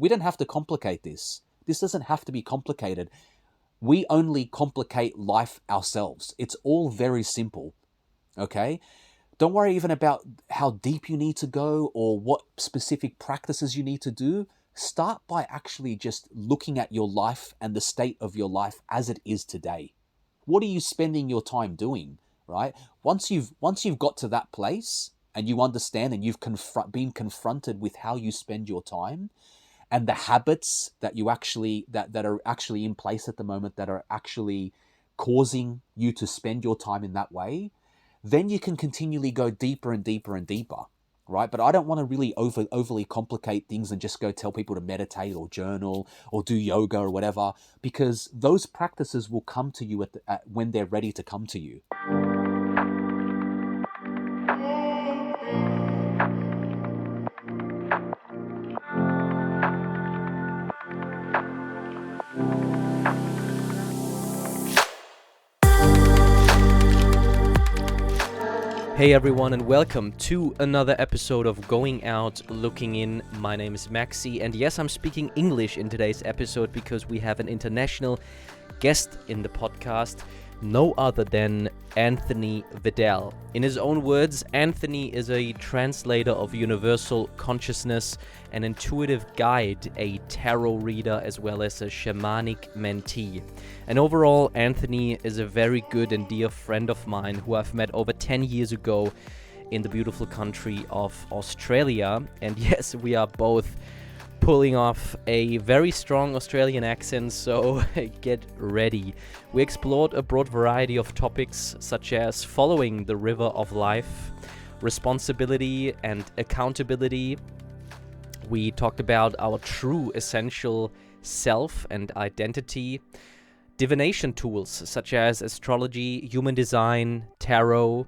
We don't have to complicate this. This doesn't have to be complicated. We only complicate life ourselves. It's all very simple, okay? Don't worry even about how deep you need to go or what specific practices you need to do. Start by actually just looking at your life and the state of your life as it is today. What are you spending your time doing, right? Once you've got to that place and you understand and you've been confronted with how you spend your time and the habits that you actually that are actually in place at the moment that are actually causing you to spend your time in that way, then you can continually go deeper and deeper and deeper, right? But I don't want to really overly complicate things and just go tell people to meditate or journal or do yoga or whatever, because those practices will come to you when they're ready to come to you. Hey everyone, and welcome to another episode of Going Out Looking In. My name is Maxi, and yes, I'm speaking English in today's episode because we have an international guest in the podcast, no other than Anthony Vidal. In his own words, Anthony is a translator of universal consciousness, an intuitive guide, a tarot reader, as well as a shamanic mentee. And overall, Anthony is a very good and dear friend of mine who I've met over 10 years ago in the beautiful country of Australia. And yes, we are both pulling off a very strong Australian accent, so get ready. We explored a broad variety of topics such as following the river of life, responsibility and accountability. We talked about our true essential self and identity, divination tools such as astrology, human design, tarot,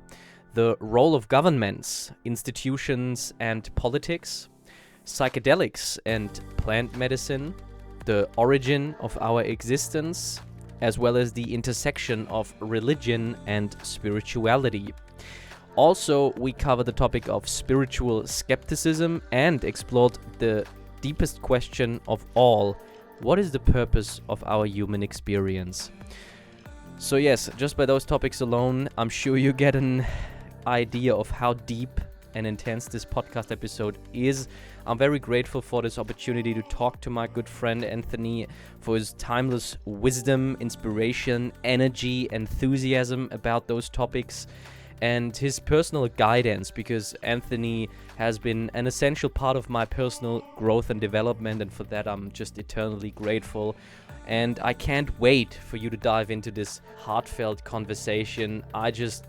the role of governments, institutions and politics, psychedelics and plant medicine, the origin of our existence, as well as the intersection of religion and spirituality. Also, we cover the topic of spiritual skepticism and explored the deepest question of all: what is the purpose of our human experience? So yes, just by those topics alone, I'm sure you get an idea of how deep and intense this podcast episode is. I'm very grateful for this opportunity to talk to my good friend Anthony, for his timeless wisdom, inspiration, energy, enthusiasm about those topics, and his personal guidance, because Anthony has been an essential part of my personal growth and development, and for that I'm just eternally grateful. And I can't wait for you to dive into this heartfelt conversation. I just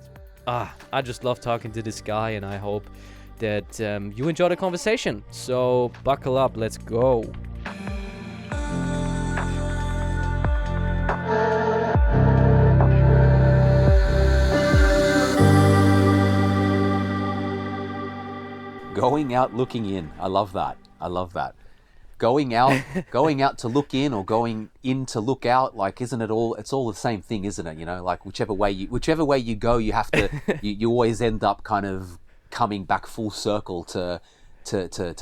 love talking to this guy, and I hope that you enjoy the conversation. So buckle up, let's go. Going out looking in. I love that. Going out to look in, or going in to look out, like, isn't it all, it's all the same thing, isn't it? You know, like whichever way you go, you have to you always end up kind of coming back full circle to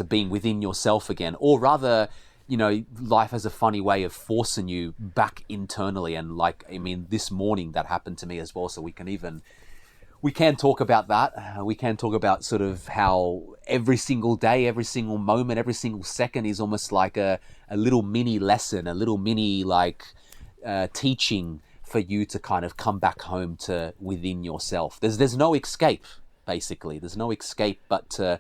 being within yourself again. Or rather, you know, life has a funny way of forcing you back internally. And like, I mean, this morning that happened to me as well, so we can talk about that. We can talk about sort of how every single day, every single moment, every single second is almost like a little mini lesson, a little mini teaching for you to kind of come back home to within yourself. There's no escape, basically. There's no escape but to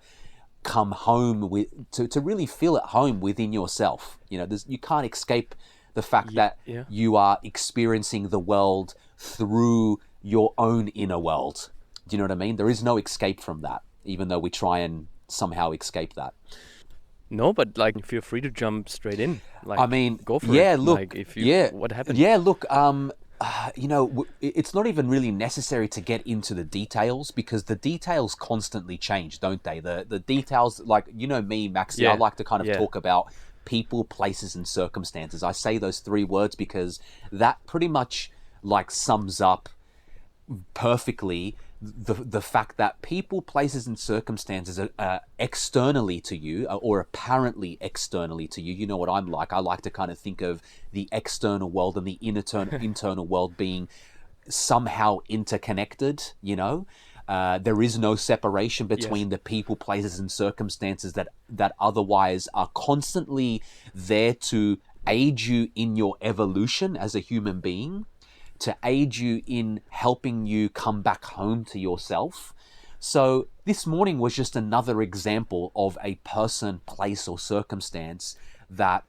come home to really feel at home within yourself. You know, you can't escape the fact that you are experiencing the world through your own inner world. Do you know what I mean? There is no escape from that, even though we try and somehow escape that. No, but like, feel free to jump straight in. Like, I mean, go for it. Look, like, if you, what happened? Yeah, look, you know, it's not even really necessary to get into the details, because the details constantly change, don't they? The details, like, you know me, Maxi, I like to kind of talk about people, places, and circumstances. I say those three words because that pretty much like sums up perfectly the fact that people, places, and circumstances are externally to you, or apparently externally to you. You know what I'm like. I like to kind of think of the external world and the internal world being somehow interconnected, you know. There is no separation between the people, places, and circumstances that otherwise are constantly there to aid you in your evolution as a human being, to aid you in helping you come back home to yourself. So this morning was just another example of a person, place, or circumstance that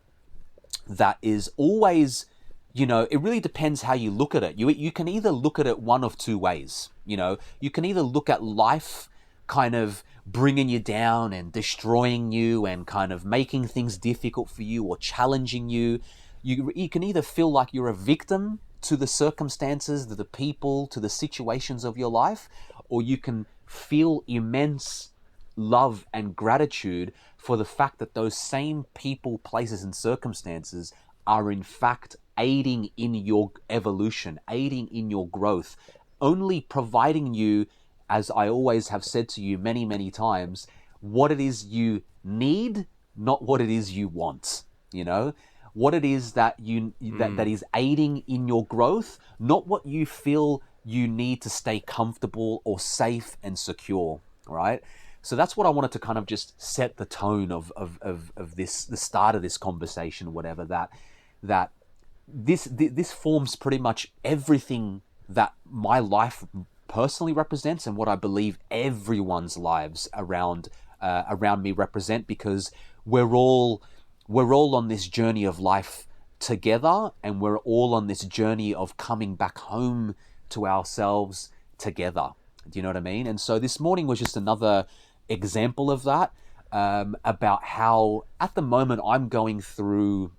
is always, you know, it really depends how you look at it. You can either look at it one of two ways. You know, you can either look at life kind of bringing you down and destroying you and kind of making things difficult for you or challenging you. You can either feel like you're a victim to the circumstances, to the people, to the situations of your life, or you can feel immense love and gratitude for the fact that those same people, places, and circumstances are in fact aiding in your evolution, aiding in your growth, only providing you, as I always have said to you many, many times, what it is you need, not what it is you want, you know? What it is that that is aiding in your growth, not what you feel you need to stay comfortable or safe and secure, right? So that's what I wanted to kind of just set the tone of this, the start of this conversation, whatever, that this forms pretty much everything that my life personally represents and what I believe everyone's lives around me represent, because we're all on this journey of life together, and we're all on this journey of coming back home to ourselves together. Do you know what I mean? And so this morning was just another example of that, about how at the moment I'm going through,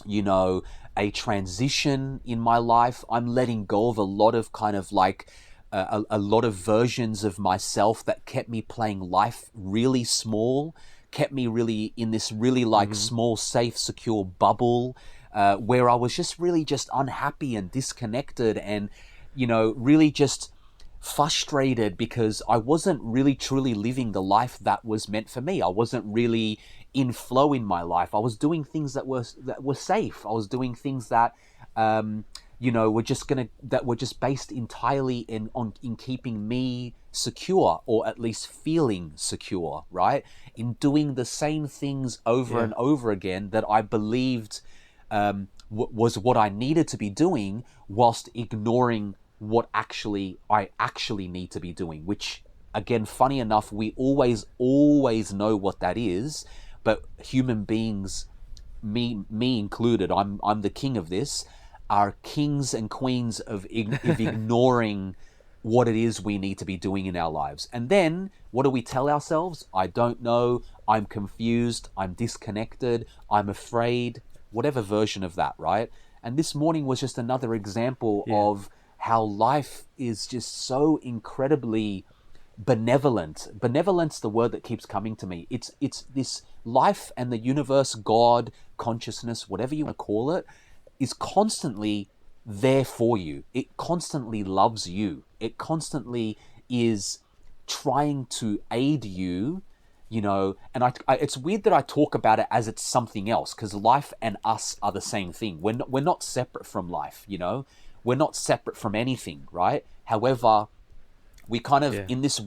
you know, a transition in my life. I'm letting go of a lot of kind of like a lot of versions of myself that kept me playing life really small, kept me really in this really like small, safe, secure bubble, where I was just really just unhappy and disconnected and, you know, really just frustrated because I wasn't really truly living the life that was meant for me. I wasn't really in flow in my life. I was doing things that were safe. I was doing things that, you know, that were just based entirely in keeping me secure, or at least feeling secure, right? In doing the same things over and over again that I believed was what I needed to be doing, whilst ignoring what I actually need to be doing, which, again, funny enough, we always know what that is, but human beings, me included, I'm the king of this, are kings and queens of ignoring what it is we need to be doing in our lives. And then what do we tell ourselves? I don't know, I'm confused, I'm disconnected, I'm afraid, whatever version of that, right? And this morning was just another example of how life is just so incredibly benevolent. Benevolent's the word that keeps coming to me. It's this life and the universe, God, consciousness, whatever you want to call it, is constantly there for you. It constantly loves you. It constantly is trying to aid you, you know. And I it's weird that I talk about it as it's something else, because life and us are the same thing. We're not separate from life, you know. We're not separate from anything, right? However, we kind of in this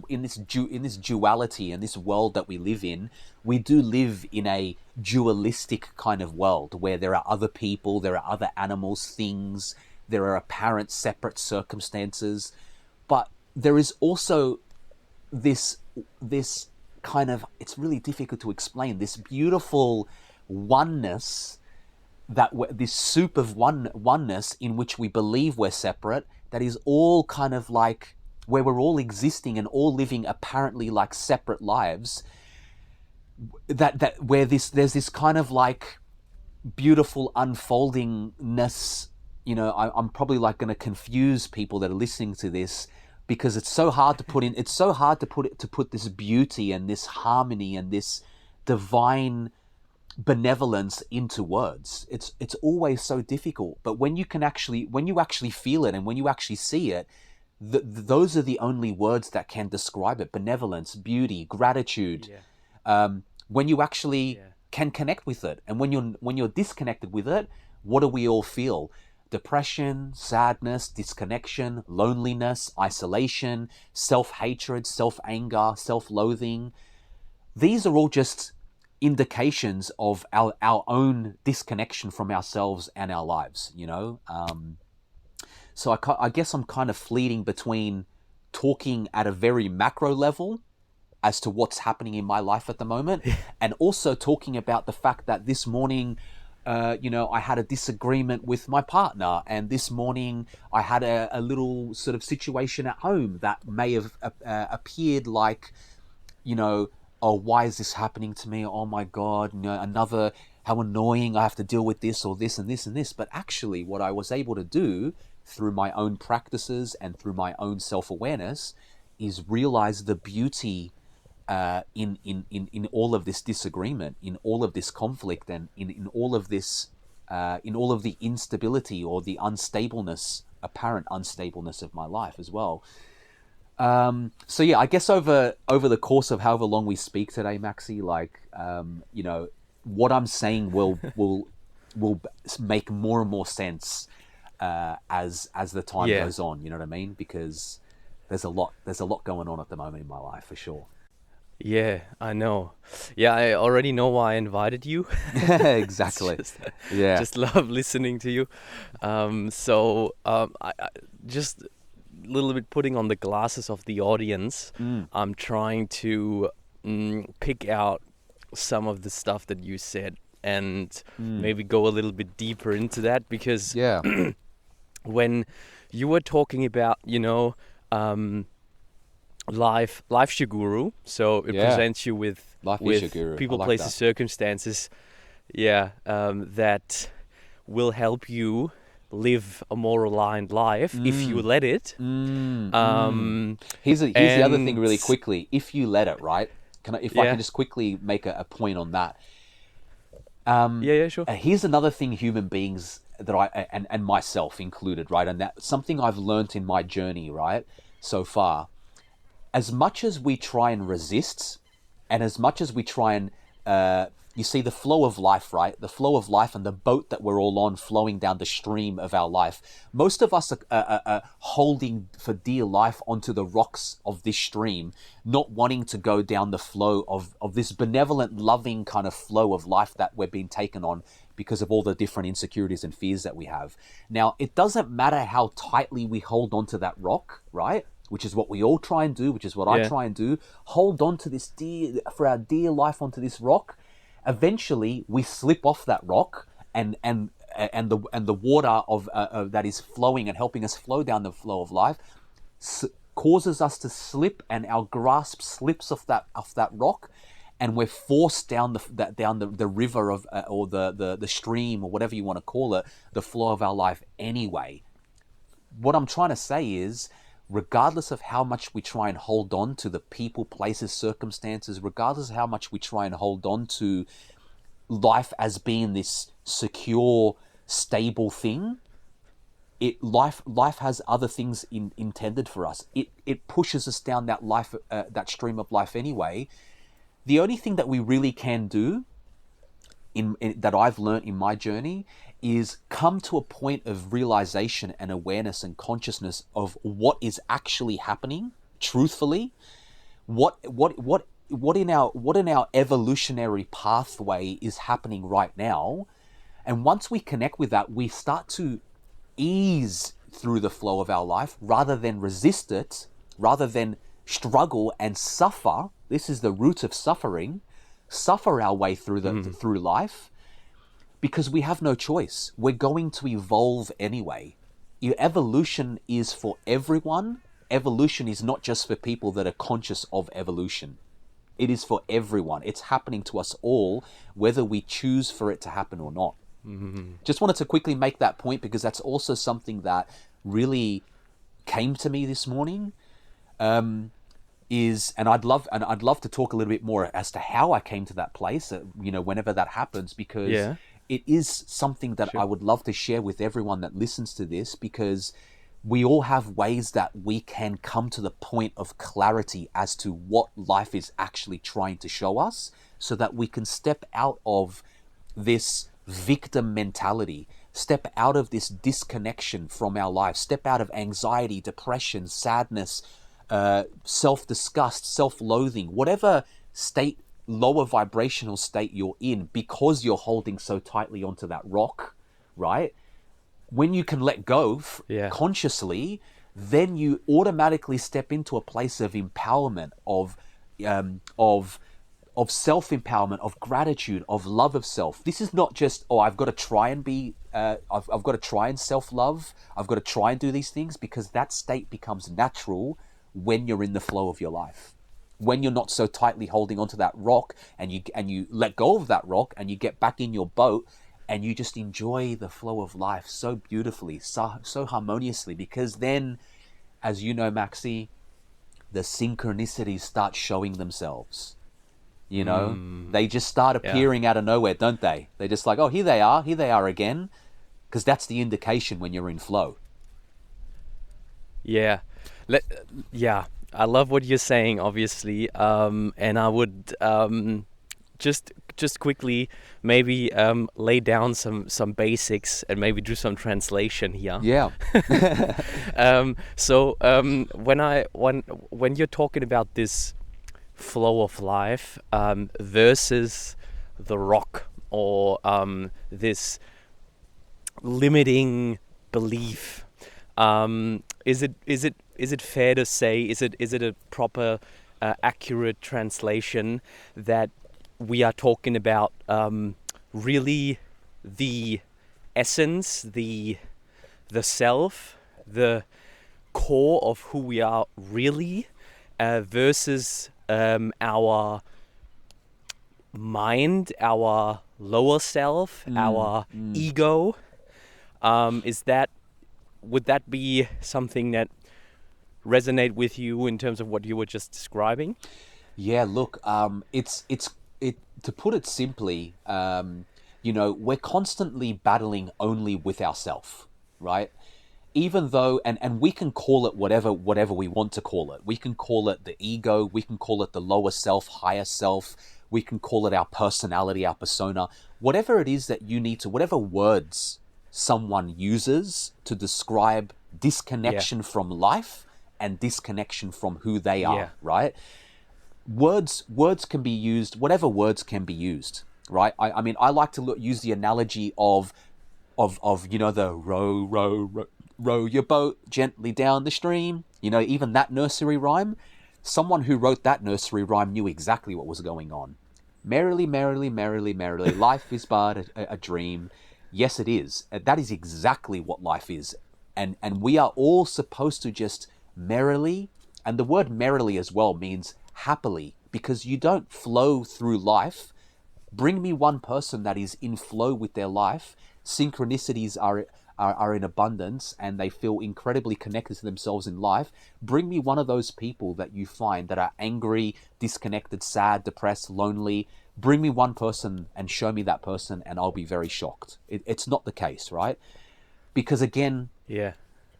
duality and this world that we live in, we do live in a dualistic kind of world where there are other people, there are other animals, things, there are apparent separate circumstances, but there is also this kind of, it's really difficult to explain, this beautiful oneness, this soup of oneness in which we believe we're separate, that is all kind of like where we're all existing and all living apparently like separate lives, that where there's this kind of like beautiful unfoldingness. You know, I'm probably like going to confuse people that are listening to this, because it's so hard to put this beauty and this harmony and this divine benevolence into words. It's always so difficult. But when you actually feel it, and when you actually see it, those are the only words that can describe it. Benevolence, beauty, gratitude. When you actually can connect with it, and when you're disconnected with it, what do we all feel? Depression, sadness, disconnection, loneliness, isolation, self-hatred, self-anger, self-loathing. These are all just indications of our own disconnection from ourselves and our lives, you know? So I guess I'm kind of fleeting between talking at a very macro level as to what's happening in my life at the moment, and also talking about the fact that this morning, I had a disagreement with my partner, and this morning I had a little sort of situation at home that may have appeared like, oh, why is this happening to me? Oh my God, another, how annoying, I have to deal with this or this and this and this. But actually what I was able to do through my own practices and through my own self-awareness is realize the beauty in all of this disagreement, in all of this conflict, and in all of this, in all of the instability or the unstableness, apparent unstableness of my life as well. So yeah, I guess over the course of however long we speak today, Maxi, like, what I'm saying will make more and more sense as the time goes on. You know what I mean? Because there's a lot going on at the moment in my life, for sure. Yeah, I know. Yeah, I already know why I invited you. Exactly. Just love listening to you. I just a little bit putting on the glasses of the audience. I'm trying to pick out some of the stuff that you said and maybe go a little bit deeper into that, because when you were talking about, life's your guru, so it presents you with people, like places, circumstances, that will help you live a more aligned life if you let it. Here's the other thing really quickly. If you let it, right? I can just quickly make a point on that. Sure. Here's another thing human beings that and myself included, right? And that's something I've learned in my journey, right, so far. As much as we try and resist, and as much as we try and, you see the flow of life, right? The flow of life and the boat that we're all on flowing down the stream of our life. Most of us are holding for dear life onto the rocks of this stream, not wanting to go down the flow of this benevolent, loving kind of flow of life that we're being taken on because of all the different insecurities and fears that we have. Now, it doesn't matter how tightly we hold onto that rock, right? Which is what we all try and do, which is what I try and do. Hold on to this for our dear life onto this rock. Eventually, we slip off that rock, and the water of that is flowing and helping us flow down the flow of life causes us to slip, and our grasp slips off that rock, and we're forced down the river of or the stream, or whatever you want to call it, the flow of our life anyway. What I'm trying to say is, regardless of how much we try and hold on to the people, places, circumstances, regardless of how much we try and hold on to life as being this secure, stable thing, life has other things intended for us. It pushes us down that life, that stream of life anyway. The only thing that we really can do, that I've learned in my journey, is come to a point of realization and awareness and consciousness of what is actually happening truthfully, what in our evolutionary pathway is happening right now. And once we connect with that, we start to ease through the flow of our life rather than resist it, rather than struggle and suffer. This is the root of suffering. Suffer our way through through life, because we have no choice. We're going to evolve anyway. Evolution is for everyone. Evolution is not just for people that are conscious of evolution. It is for everyone. It's happening to us all, whether we choose for it to happen or not. Just wanted to quickly make that point, because that's also something that really came to me this morning. And I'd love to talk a little bit more as to how I came to that place, whenever that happens, because it is something that I would love to share with everyone that listens to this, because we all have ways that we can come to the point of clarity as to what life is actually trying to show us, so that we can step out of this victim mentality, step out of this disconnection from our life, step out of anxiety, depression, sadness, self-disgust, self-loathing, whatever state, lower vibrational state you're in, because you're holding so tightly onto that rock, right? When you can let go consciously, then you automatically step into a place of empowerment, of self-empowerment, of gratitude, of love of self. This is not just, I've got to try and be, I've got to try and self-love, I've got to try and do these things, because that state becomes natural when you're in the flow of your life. When you're not so tightly holding onto that rock, and you let go of that rock, and you get back in your boat, and you just enjoy the flow of life so beautifully, so harmoniously, because then, as you know, Maxi, the synchronicities start showing themselves. You know, they just start appearing out of nowhere, don't they? They're just like, oh, here they are again, because that's the indication when you're in flow. Yeah, I love what you're saying, obviously, and I would just quickly maybe lay down some basics and maybe do some translation here. Yeah. When you're talking about this flow of life versus the rock, or this limiting belief, is it fair to say, is it a proper accurate translation that we are talking about really the essence, the self, the core of who we are really, versus our mind, our lower self, our ego? Would that be something that resonate with you in terms of what you were just describing? Yeah, look, to put it simply, we're constantly battling only with ourselves, right? Even though, and we can call it whatever we want to call it. We can call it the ego, we can call it the lower self, higher self, we can call it our personality, our persona, whatever it is that you need to, whatever words someone uses to describe disconnection from life and disconnection from who they are, right? Words can be used, whatever words can be used, right? I mean, I like to use the analogy of the row your boat gently down the stream. Even that nursery rhyme, someone who wrote that nursery rhyme knew exactly what was going on. Merrily, merrily, merrily, merrily, life is but a dream. Yes, it is. That is exactly what life is. And we are all supposed to just merrily, and the word merrily as well means happily, because you don't flow through life. Bring me one person that is in flow with their life. Synchronicities are in abundance, and they feel incredibly connected to themselves in life. Bring me one of those people that you find that are angry, disconnected, sad, depressed, lonely. Bring me one person and show me that person, and I'll be very shocked. It's not the case, right? Because again,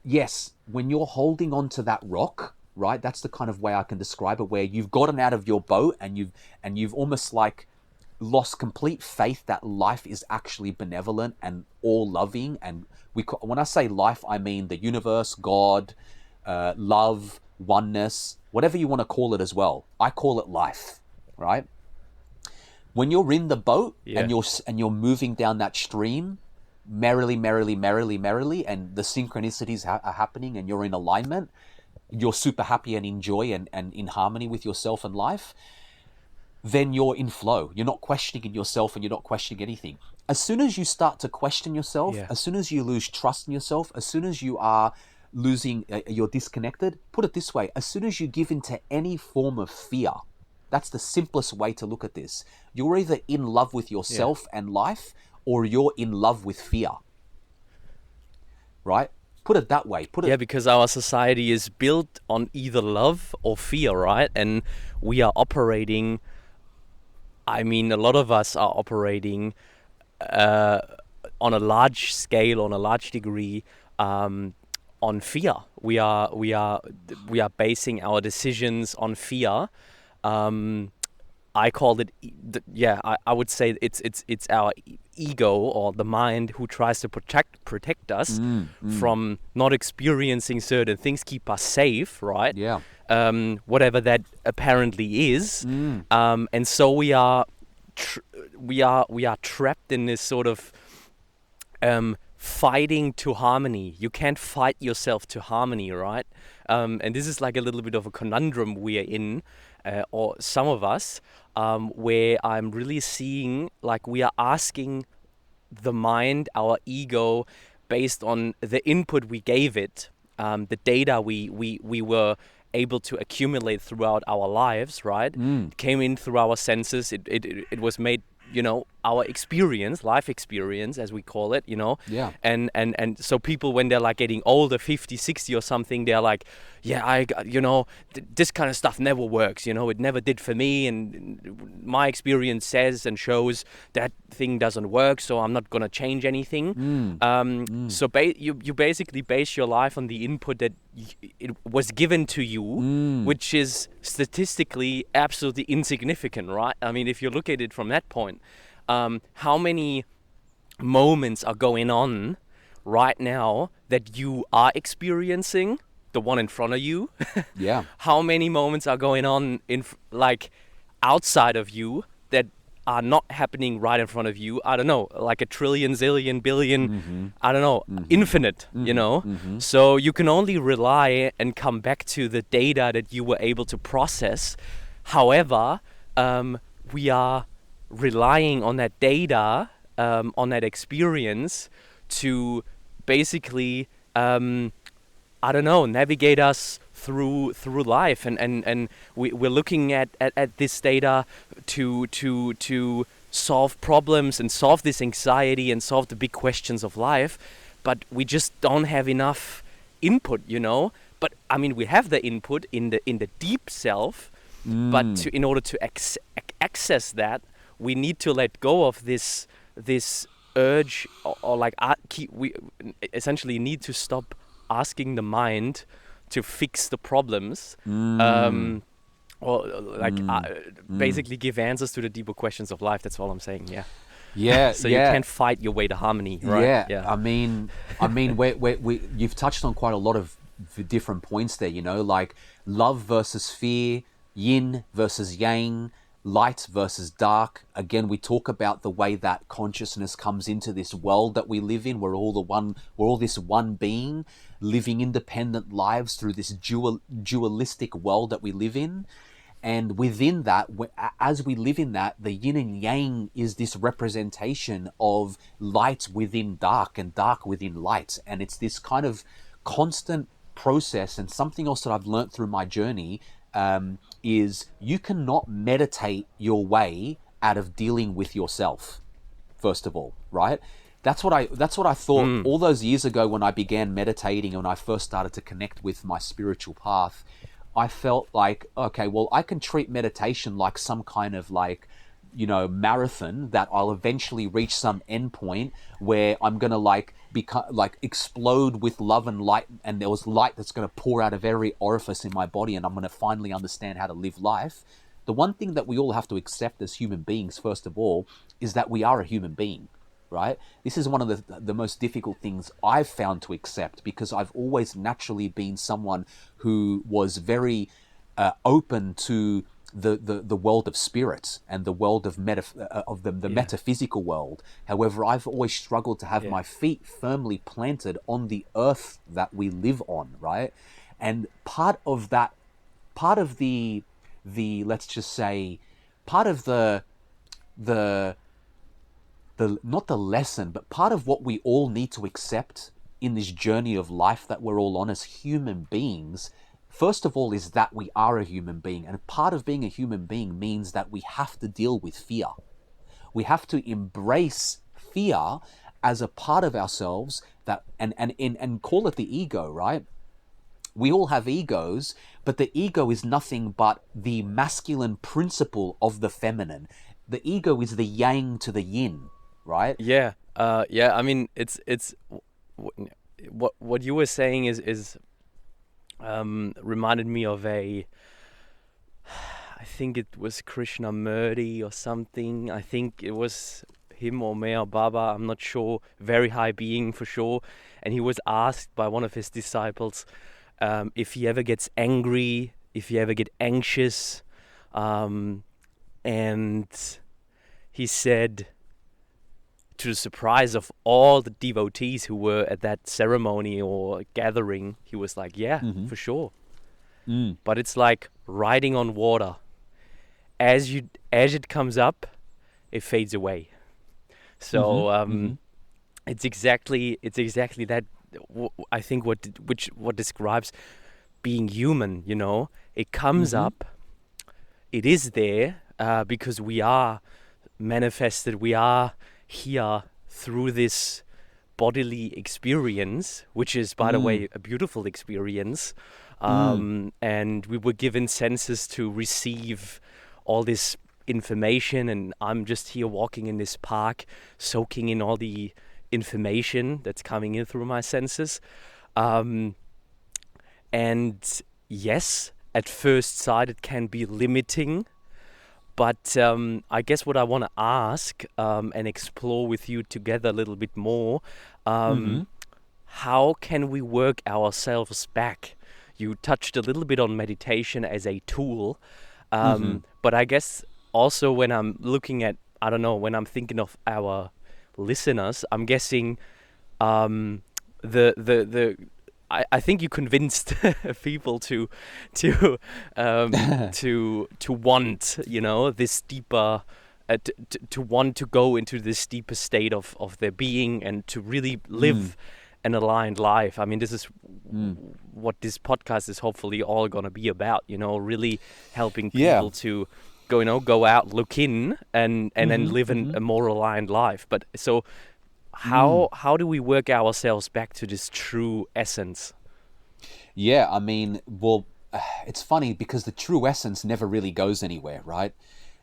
yes, when you're holding on to that rock, right, that's the kind of way I can describe it, where you've gotten out of your boat and you've almost like lost complete faith that life is actually benevolent and all loving. And when I say life, I mean the universe, God, love, oneness, whatever you want to call it as well. I call it life, right? When you're in the boat and you're moving down that stream, merrily, merrily, merrily, merrily, and the synchronicities are happening, and you're in alignment, you're super happy and in joy and in harmony with yourself and life, then you're in flow. You're not questioning yourself, and you're not questioning anything. As soon as you start to question yourself, as soon as you lose trust in yourself, as soon as you are losing, you're disconnected, put it this way, as soon as you give into any form of fear, that's the simplest way to look at this. You're either in love with yourself and life, or you're in love with fear, right? Put it that way. Because our society is built on either love or fear, right? And we are operating, I mean, a lot of us are operating on a large scale, on a large degree, on on fear. We are basing our decisions on fear. I called it, I would say it's our ego or the mind who tries to protect us from not experiencing certain things, keep us safe, right? Yeah. Whatever that apparently is, and so we are trapped in this sort of fighting to harmony. You can't fight yourself to harmony, right? And this is like a little bit of a conundrum we are in, or some of us, where I'm really seeing like we are asking the mind, our ego, based on the input we gave it, the data we were able to accumulate throughout our lives, right? It came in through our senses. It was made, our experience, life experience, as we call it, Yeah. And so people, when they're like getting older, 50, 60 or something, they're like, yeah, this kind of stuff never works, it never did for me, and my experience says and shows that thing doesn't work, so I'm not gonna change anything. So you basically base your life on the input that it was given to you, which is statistically absolutely insignificant, right? I mean, if you look at it from that point, how many moments are going on right now that you are experiencing, the one in front of you? Yeah. How many moments are going on outside of you that are not happening right in front of you? I don't know, like a trillion, zillion, billion, I don't know, infinite, So you can only rely and come back to the data that you were able to process. However, we are relying on that data, on that experience to basically, navigate us through life, and we're looking at this data to solve problems and solve this anxiety and solve the big questions of life, but we just don't have enough input, But I mean, we have the input in the deep self, but in order to access that, we need to let go of this urge, we essentially need to stop asking the mind to fix the problems, basically give answers to the deeper questions of life. That's all I'm saying. Yeah. So you can't fight your way to harmony, right? Yeah. I mean, you've touched on quite a lot of different points there. Like love versus fear, yin versus yang, light versus dark. Again, we talk about the way that consciousness comes into this world that we live in. We're all this one being living independent lives through this dualistic world that we live in. And within that, as we live in that, the yin and yang is this representation of light within dark and dark within light. And it's this kind of constant process. And something else that I've learned through my journey is you cannot meditate your way out of dealing with yourself, first of all, right? That's what I thought all those years ago when I began meditating and when I first started to connect with my spiritual path. I felt like, okay, well, I can treat meditation like some kind of marathon that I'll eventually reach some endpoint where I'm going to explode with love and light, and there was light that's going to pour out of every orifice in my body, and I'm going to finally understand how to live life. The one thing that we all have to accept as human beings, first of all, is that we are a human being, right? This is one of the most difficult things I've found to accept, because I've always naturally been someone who was very open to the world of spirits and the world of the metaphysical world. However, I've always struggled to have my feet firmly planted on the earth that we live on, right? And part of the let's just say, part of the not the lesson, but part of what we all need to accept in this journey of life that we're all on as human beings, first of all, is that we are a human being. And part of being a human being means that we have to deal with fear. We have to embrace fear as a part of ourselves, that and call it the ego, right? We all have egos, but the ego is nothing but the masculine principle of the feminine. The ego is the yang to the yin, right? I mean, it's what you were saying is reminded me of I think it was Krishnamurti or something. I think it was him or Meher Baba, I'm not sure, very high being for sure. And he was asked by one of his disciples if he ever gets angry, if he ever get anxious. And he said, to the surprise of all the devotees who were at that ceremony or gathering, he was like, yeah, for sure. But it's like riding on water. As it comes up, it fades away. So it's exactly that. I think what describes being human. You know, it comes up, it is there because we are manifested. We are here through this bodily experience, which is, by the way, a beautiful experience. And we were given senses to receive all this information, and I'm just here walking in this park, soaking in all the information that's coming in through my senses. And yes, at first sight, it can be limiting. But I guess what I want to ask and explore with you together a little bit more, how can we work ourselves back? You touched a little bit on meditation as a tool, but I guess also when I'm looking at, I don't know, when I'm thinking of our listeners, I'm guessing I think you convinced people to want, you know, this deeper, to want to go into this deeper state of their being and to really live an aligned life. I mean, this is what this podcast is hopefully all going to be about, you know, really helping people to go out, look in, and then live a more aligned life. But so how do we work ourselves back to this true essence? Yeah, I mean, well, it's funny because the true essence never really goes anywhere, right?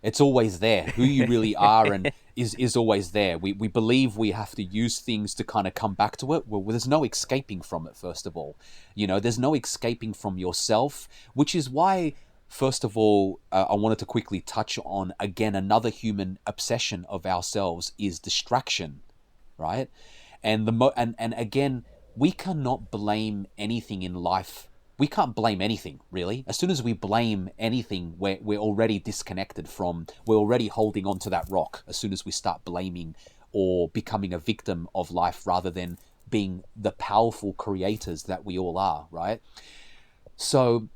It's always there. Who you really are and is always there. We believe we have to use things to kind of come back to it. Well, there's no escaping from it, first of all. You know, there's no escaping from yourself, which is why, first of all, I wanted to quickly touch on, again, another human obsession of ourselves is distraction, right? And and again, we cannot blame anything in life. We can't blame anything, really. As soon as we blame anything, we're already disconnected from, we're already holding on to that rock as soon as we start blaming or becoming a victim of life rather than being the powerful creators that we all are, right? So,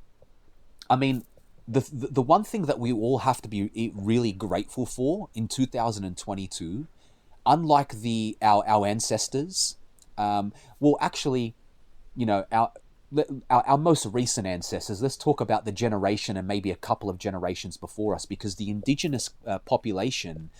I mean, the one thing that we all have to be really grateful for in 2022, unlike our ancestors, well, actually, you know, our most recent ancestors, let's talk about the generation and maybe a couple of generations before us, because the indigenous population,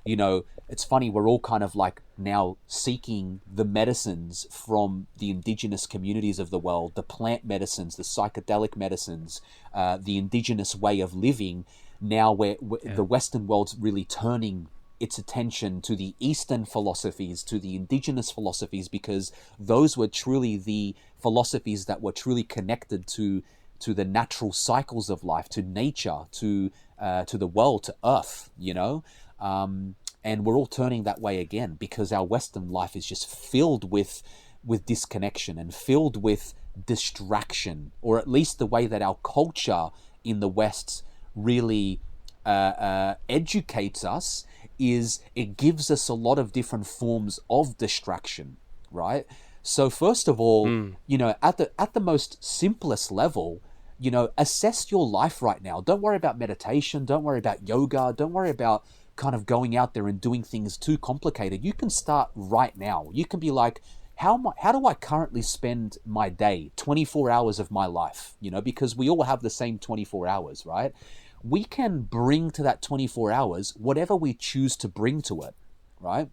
you know, it's funny, we're all kind of like now seeking the medicines from the indigenous communities of the world, the plant medicines, the psychedelic medicines, the indigenous way of living. Now the Western world's really turning its attention to the Eastern philosophies, to the indigenous philosophies, because those were truly the philosophies that were truly connected to the natural cycles of life, to nature, to the world, to Earth, you know. And we're all turning that way again because our Western life is just filled with disconnection and filled with distraction, or at least the way that our culture in the West really educates us is it gives us a lot of different forms of distraction, right? So first of all, you know, at the most simplest level, you know, assess your life right now. Don't worry about meditation. Don't worry about yoga. Don't worry about kind of going out there and doing things too complicated. You can start right now. You can be like, how do I currently spend my day, 24 hours of my life? You know, because we all have the same 24 hours, right? We can bring to that 24 hours whatever we choose to bring to it, right?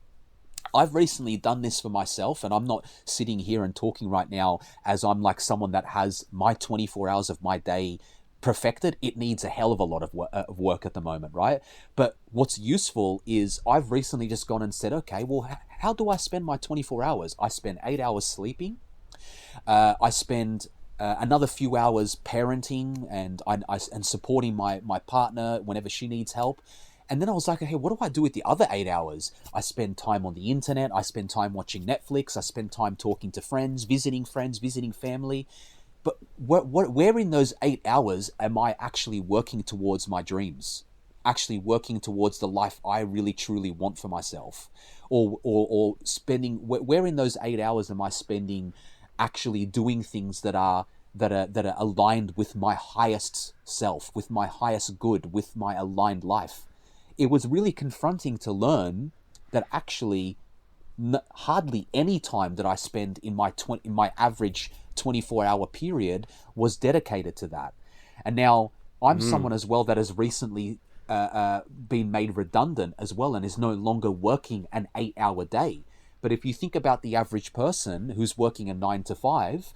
I've recently done this for myself, and I'm not sitting here and talking right now as I'm like someone that has my 24 hours of my day perfected. It needs a hell of a lot of work at the moment, right? But what's useful is I've recently just gone and said, okay, well, how do I spend my 24 hours? I spend 8 hours sleeping, I spend another few hours parenting and supporting my partner whenever she needs help. And then I was like, hey, what do I do with the other 8 hours? I spend time on the internet. I spend time watching Netflix. I spend time talking to friends, visiting family. But where in those 8 hours am I actually working towards my dreams? Actually working towards the life I really truly want for myself? Or spending, where in those 8 hours am I spending actually doing things that are aligned with my highest self, with my highest good, with my aligned life? It was really confronting to learn that actually hardly any time that I spend in my average 24-hour period was dedicated to that. And now I'm someone as well that has recently been made redundant as well and is no longer working an 8-hour day. But if you think about the average person who's working a 9 to 5,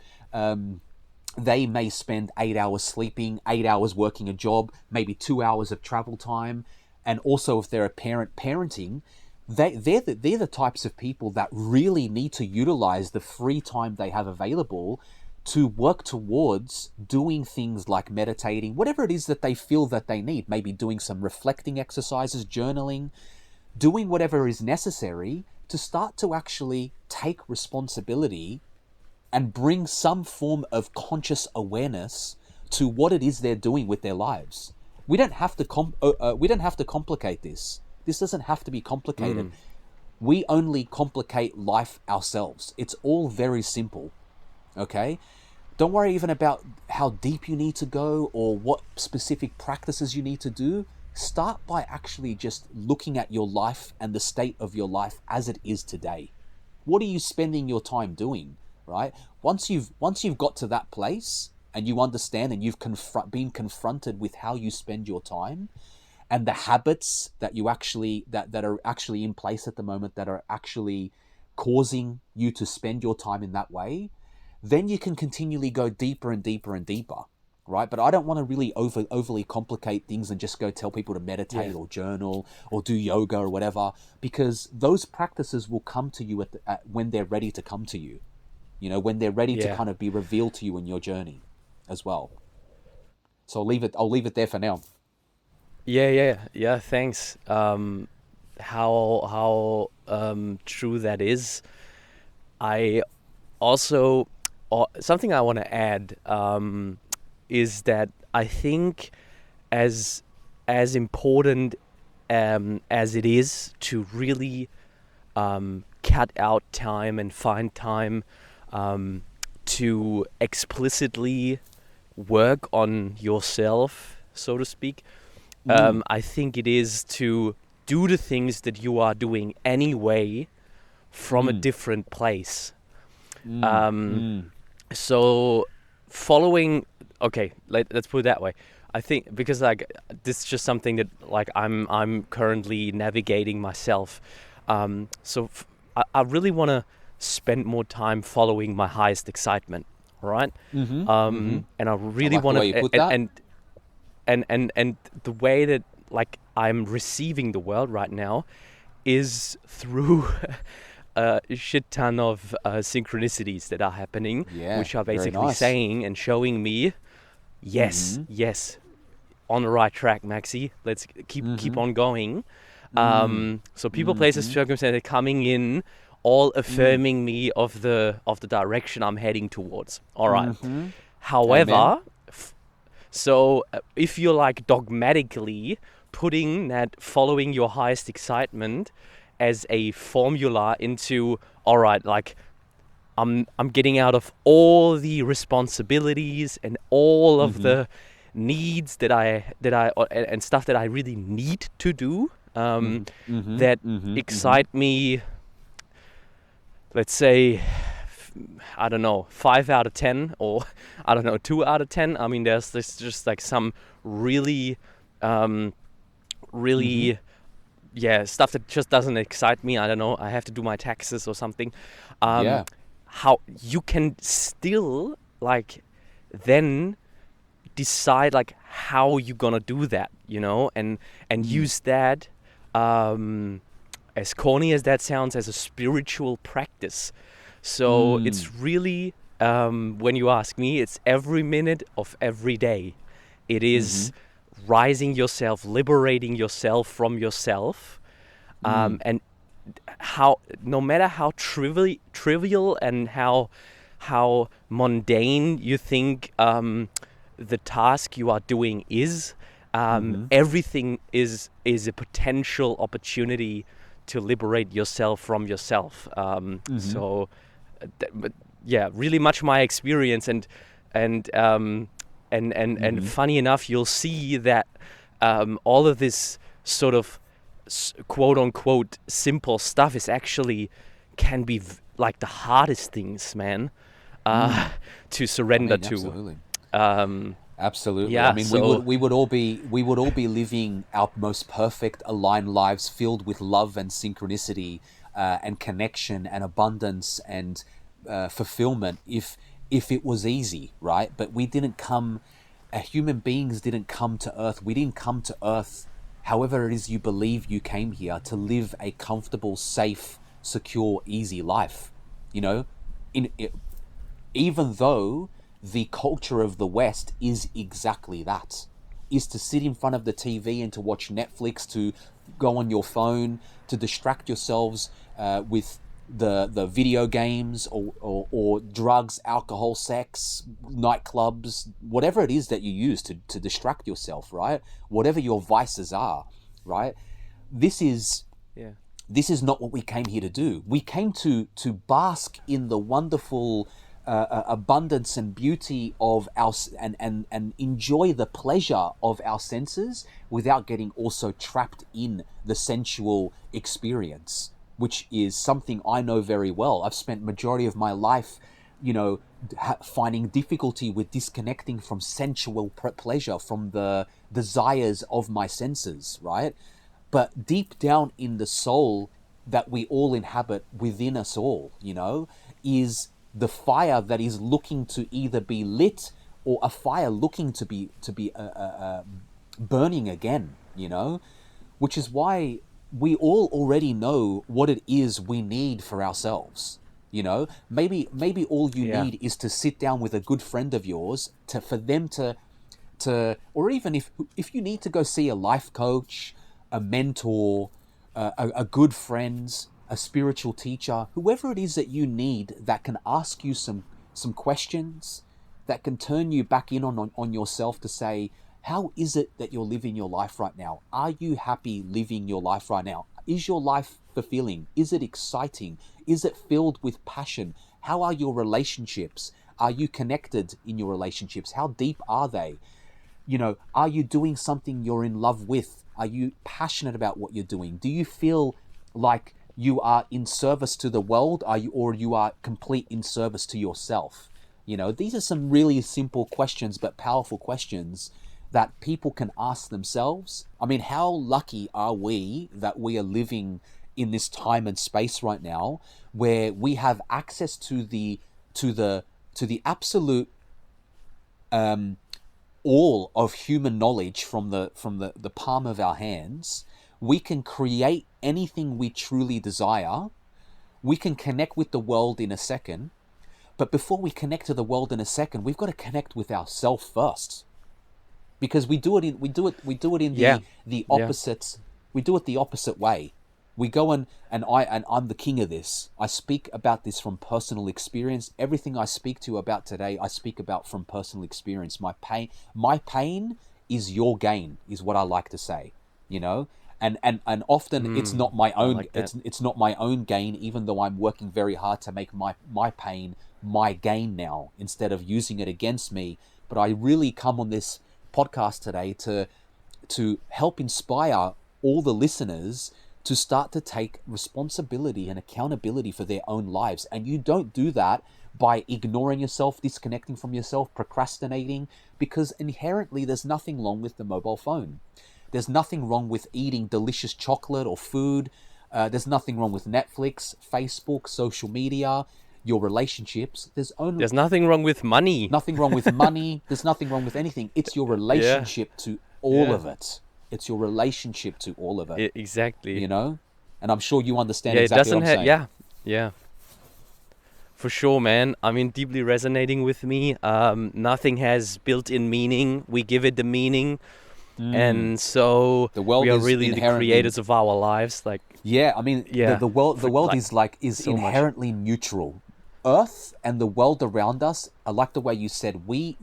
they may spend 8 hours sleeping, 8 hours working a job, maybe 2 hours of travel time. And also if they're a parent parenting, they're the types of people that really need to utilize the free time they have available to work towards doing things like meditating, whatever it is that they feel that they need, maybe doing some reflecting exercises, journaling, doing whatever is necessary to start to actually take responsibility and bring some form of conscious awareness to what it is they're doing with their lives. We don't have to complicate this. This doesn't have to be complicated. We only complicate life ourselves. It's all very simple. Okay? Don't worry even about how deep you need to go or what specific practices you need to do. Start by actually just looking at your life and the state of your life as it is today. What are you spending your time doing, right? Once you've got to that place and you understand and you've been confronted with how you spend your time and the habits that you actually that are actually in place at the moment that are actually causing you to spend your time in that way, then you can continually go deeper and deeper and deeper, right? But I don't want to really overly complicate things and just go tell people to meditate or journal or do yoga or whatever, because those practices will come to you when they're ready to come to you, when they're ready to kind of be revealed to you in your journey as well. So I'll leave it there for now. Yeah. Thanks. How true that is. I also something I want to add is that I think as important as it is to really cut out time and find time to explicitly work on yourself, so to speak. I think it is to do the things that you are doing anyway from a different place. So following, let's put it that way. I think because this is just something that I'm currently navigating myself. So I really want to spend more time following my highest excitement, right? And I really want to and the way that I'm receiving the world right now is through a shit ton of synchronicities that are happening, which are basically saying and showing me, yes, on the right track, Maxi. Let's keep on going. So people, places, circumstances are coming in, all affirming me of the direction I'm heading towards. All right. However, so if you're dogmatically putting that following your highest excitement as a formula into, all right, I'm getting out of all the responsibilities and all of the needs that I and stuff that I really need to do that excite me, let's say, I don't know, 5 out of 10 or I don't know, 2 out of 10. I mean, there's this just some really stuff that just doesn't excite me. I don't know, I have to do my taxes or something. How you can still then decide how you're gonna do that, and use that as corny as that sounds, as a spiritual practice. So it's really when you ask me, it's every minute of every day. It is rising yourself, liberating yourself from yourself, and how, no matter how trivial and how mundane you think the task you are doing is, everything is a potential opportunity to liberate yourself from yourself. So, but yeah, really much my experience, and funny enough, you'll see that all of this sort of quote unquote simple stuff is actually can be like the hardest things, man, to surrender to. Absolutely. Absolutely. Yeah, I mean, we would all be living our most perfect aligned lives filled with love and synchronicity, and connection and abundance and fulfillment if it was easy, right? But we didn't come. Human beings didn't come to Earth. We didn't come to Earth, however it is you believe you came here, to live a comfortable, safe, secure, easy life. You know, even though the culture of the West is exactly that, is to sit in front of the TV and to watch Netflix, to go on your phone, to distract yourselves with the video games or drugs, alcohol, sex, nightclubs, whatever it is that you use to distract yourself, right? Whatever your vices are, right? This is not what we came here to do. We came to bask in the wonderful abundance and beauty of our and enjoy the pleasure of our senses without getting also trapped in the sensual experience, which is something I know very well. I've spent majority of my life, you know, finding difficulty with disconnecting from sensual pleasure, from the desires of my senses, right? But deep down in the soul that we all inhabit within us all, you know, is the fire that is looking to either be lit or a fire looking to be burning again, you know, which is why we all already know what it is we need for ourselves. You know, maybe all you need is to sit down with a good friend of yours for them to or even if you need to go see a life coach, a mentor, a good friend, a spiritual teacher, whoever it is that you need that can ask you some questions, that can turn you back in on yourself to say, how is it that you're living your life right now? Are you happy living your life right now? Is your life fulfilling? Is it exciting? Is it filled with passion? How are your relationships? Are you connected in your relationships? How deep are they? You know, are you doing something you're in love with? Are you passionate about what you're doing? Do you feel like you are in service to the world? Or you are complete in service to yourself? You know, these are some really simple questions, but powerful questions that people can ask themselves. I mean, how lucky are we that we are living in this time and space right now where we have access to the absolute all of human knowledge from the palm of our hands. We can create anything we truly desire. We can connect with the world in a second. But before we connect to the world in a second, we've got to connect with ourselves first. Because we do it in the opposite. We do it the opposite way. We go and I'm the king of this. I speak about this from personal experience. Everything I speak to you about today, I speak about from personal experience. My pain is your gain, is what I like to say. You know, and often it's not my own. Like it's not my own gain, even though I'm working very hard to make my pain my gain now, instead of using it against me. But I really come on this podcast today to help inspire all the listeners to start to take responsibility and accountability for their own lives. And you don't do that by ignoring yourself, disconnecting from yourself, procrastinating, because inherently there's nothing wrong with the mobile phone. There's nothing wrong with eating delicious chocolate or food. There's nothing wrong with Netflix, Facebook, social media, your relationships. There's nothing wrong with money. Nothing wrong with money. There's nothing wrong with anything. It's your relationship to all of it. It's your relationship to all of it. Exactly. You know? And I'm sure you understand exactly what I'm saying. Yeah. For sure, man. I mean, deeply resonating with me. Nothing has built-in meaning. We give it the meaning, and so The we world are is really the inherently, creators of our lives. Like, yeah, I mean, yeah, the world like is like is so much. inherently neutral. Earth and the world around us, I like the way you said, we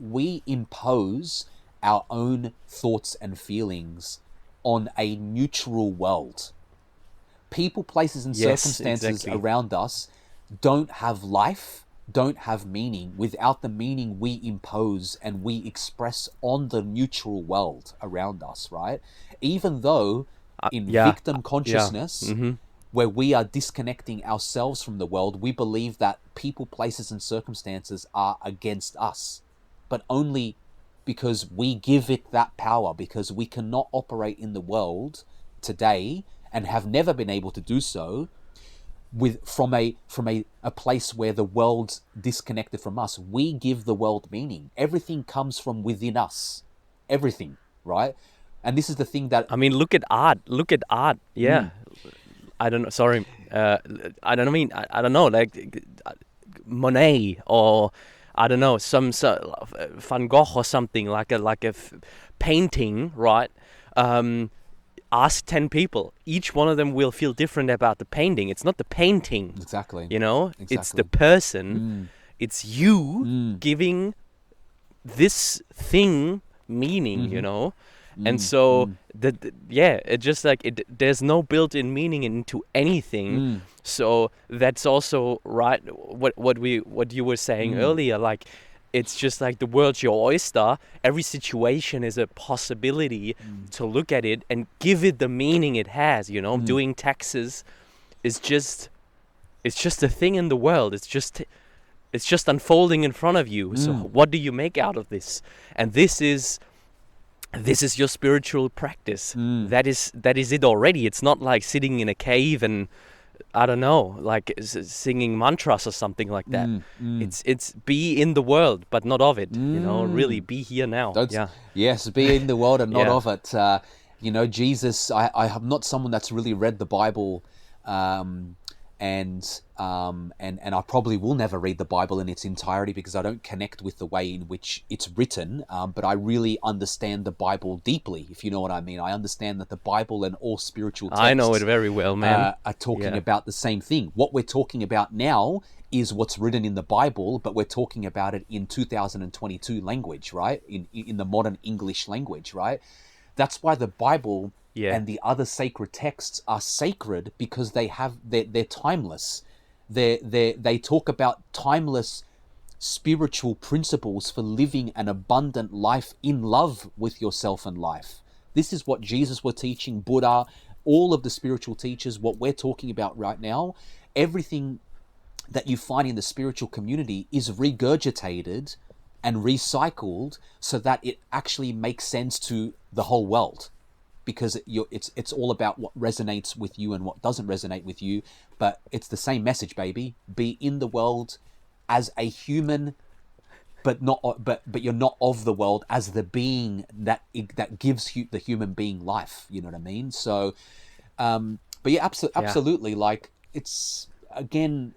impose our own thoughts and feelings on a neutral world. People, places, and Yes, circumstances exactly. around us don't have life, don't have meaning without the meaning we impose and we express on the neutral world around us, right? Even though in Yeah, victim yeah. consciousness, where we are disconnecting ourselves from the world, we believe that people, places, and circumstances are against us, but only because we give it that power, because we cannot operate in the world today and have never been able to do so with from a place where the world's disconnected from us. We give the world meaning. Everything comes from within us. Everything, right? And this is the thing that I mean, look at art. Look at art. Yeah. I don't know. Sorry. I don't mean. I don't know. Like Monet or I don't know, some Van Gogh or something like a painting, right? Ask 10 people. Each one of them will feel different about the painting. It's not the painting, exactly, you know. It's the exactly. person. It's you giving this thing meaning, you know. And so yeah, it just like there's no built-in meaning into anything. So that's also right what you were saying earlier, like it's just like the world's your oyster. Every situation is a possibility to look at it and give it the meaning it has, you know. Doing taxes is just it's just a thing in the world. It's just unfolding in front of you. So what do you make out of this? And this is your spiritual practice. That is it already. It's not like sitting in a cave and I don't know, like singing mantras or something like that. It's be in the world, but not of it. You know, really be here now. Don't, Yeah, yes, be in the world and not yeah. of it. You know, Jesus, I am not someone that's really read the Bible, and I probably will never read the Bible in its entirety because I don't connect with the way in which it's written. But I really understand the Bible deeply, if you know what I mean. I understand that the Bible and all spiritual texts I know it very well, man. are talking Yeah. about the same thing. What we're talking about now is what's written in the Bible, but we're talking about it in 2022 language, right? In the modern English language, right? That's why the Bible Yeah. and the other sacred texts are sacred, because they're timeless. They talk about timeless spiritual principles for living an abundant life in love with yourself and life. This is what Jesus were teaching, Buddha, all of the spiritual teachers, what we're talking about right now. Everything that you find in the spiritual community is regurgitated and recycled so that it actually makes sense to the whole world, because it's all about what resonates with you and what doesn't resonate with you. But it's the same message, baby. Be in the world as a human, but you're not of the world as the being that gives the human being life. You know what I mean? So, but yeah, absolutely. Like, it's, again,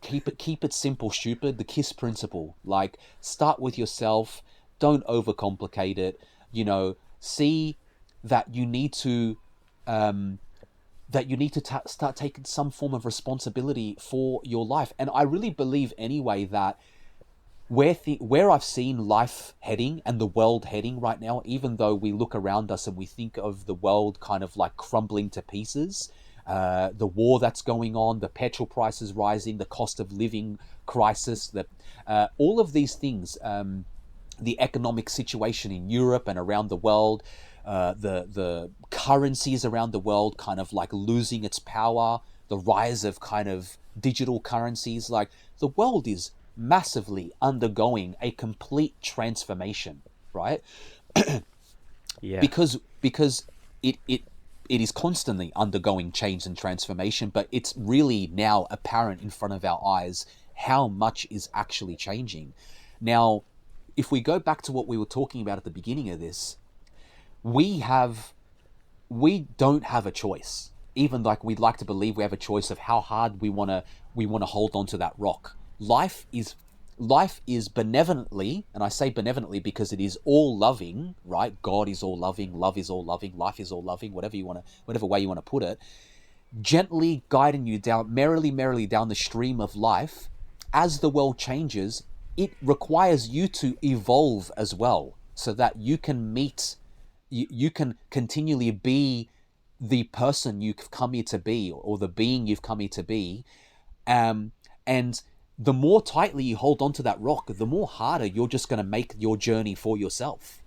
keep it simple, stupid. The KISS principle. Like, start with yourself. Don't overcomplicate it. You know, see that you need to start taking some form of responsibility for your life. And I really believe anyway that where I've seen life heading and the world heading right now, even though we look around us and we think of the world kind of like crumbling to pieces, the war that's going on, the petrol prices rising, the cost of living crisis, all of these things, the economic situation in Europe and around the world, the currencies around the world kind of like losing its power, the rise of kind of digital currencies. Like, the world is massively undergoing a complete transformation, right? Yeah. because it is constantly undergoing change and transformation, but it's really now apparent in front of our eyes how much is actually changing. Now, if we go back to what we were talking about at the beginning of this, we don't have a choice. even like we'd like to believe we have a choice of how hard we want to hold on to that rock. Life is benevolently, and I say benevolently because it is all loving, right? God is all loving, love is all loving, life is all loving, whatever way you want to put it, gently guiding you down, merrily down the stream of life. As the world changes, it requires you to evolve as well, so that you can continually be the person you've come here to be, or the being you've come here to be. And the more tightly you hold onto that rock, the more harder you're just going to make your journey for yourself.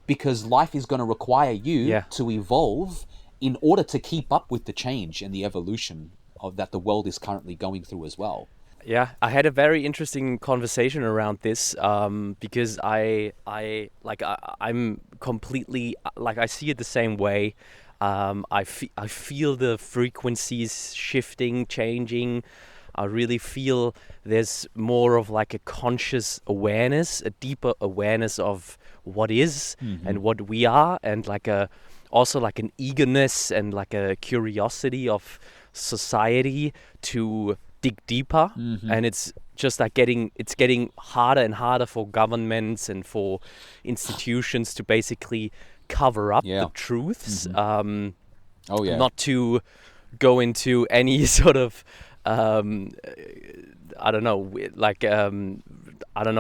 Because life is going to require you to evolve in order to keep up with the change and the evolution that the world is currently going through as well. Yeah, I had a very interesting conversation around this because I'm completely, like, I see it the same way. I feel the frequencies shifting, changing. I really feel there's more of like a conscious awareness, a deeper awareness of what is and what we are, and also like an eagerness and like a curiosity of society to dig deeper. And it's just like getting harder and harder for governments and for institutions to basically cover up the truths, not to go into any sort of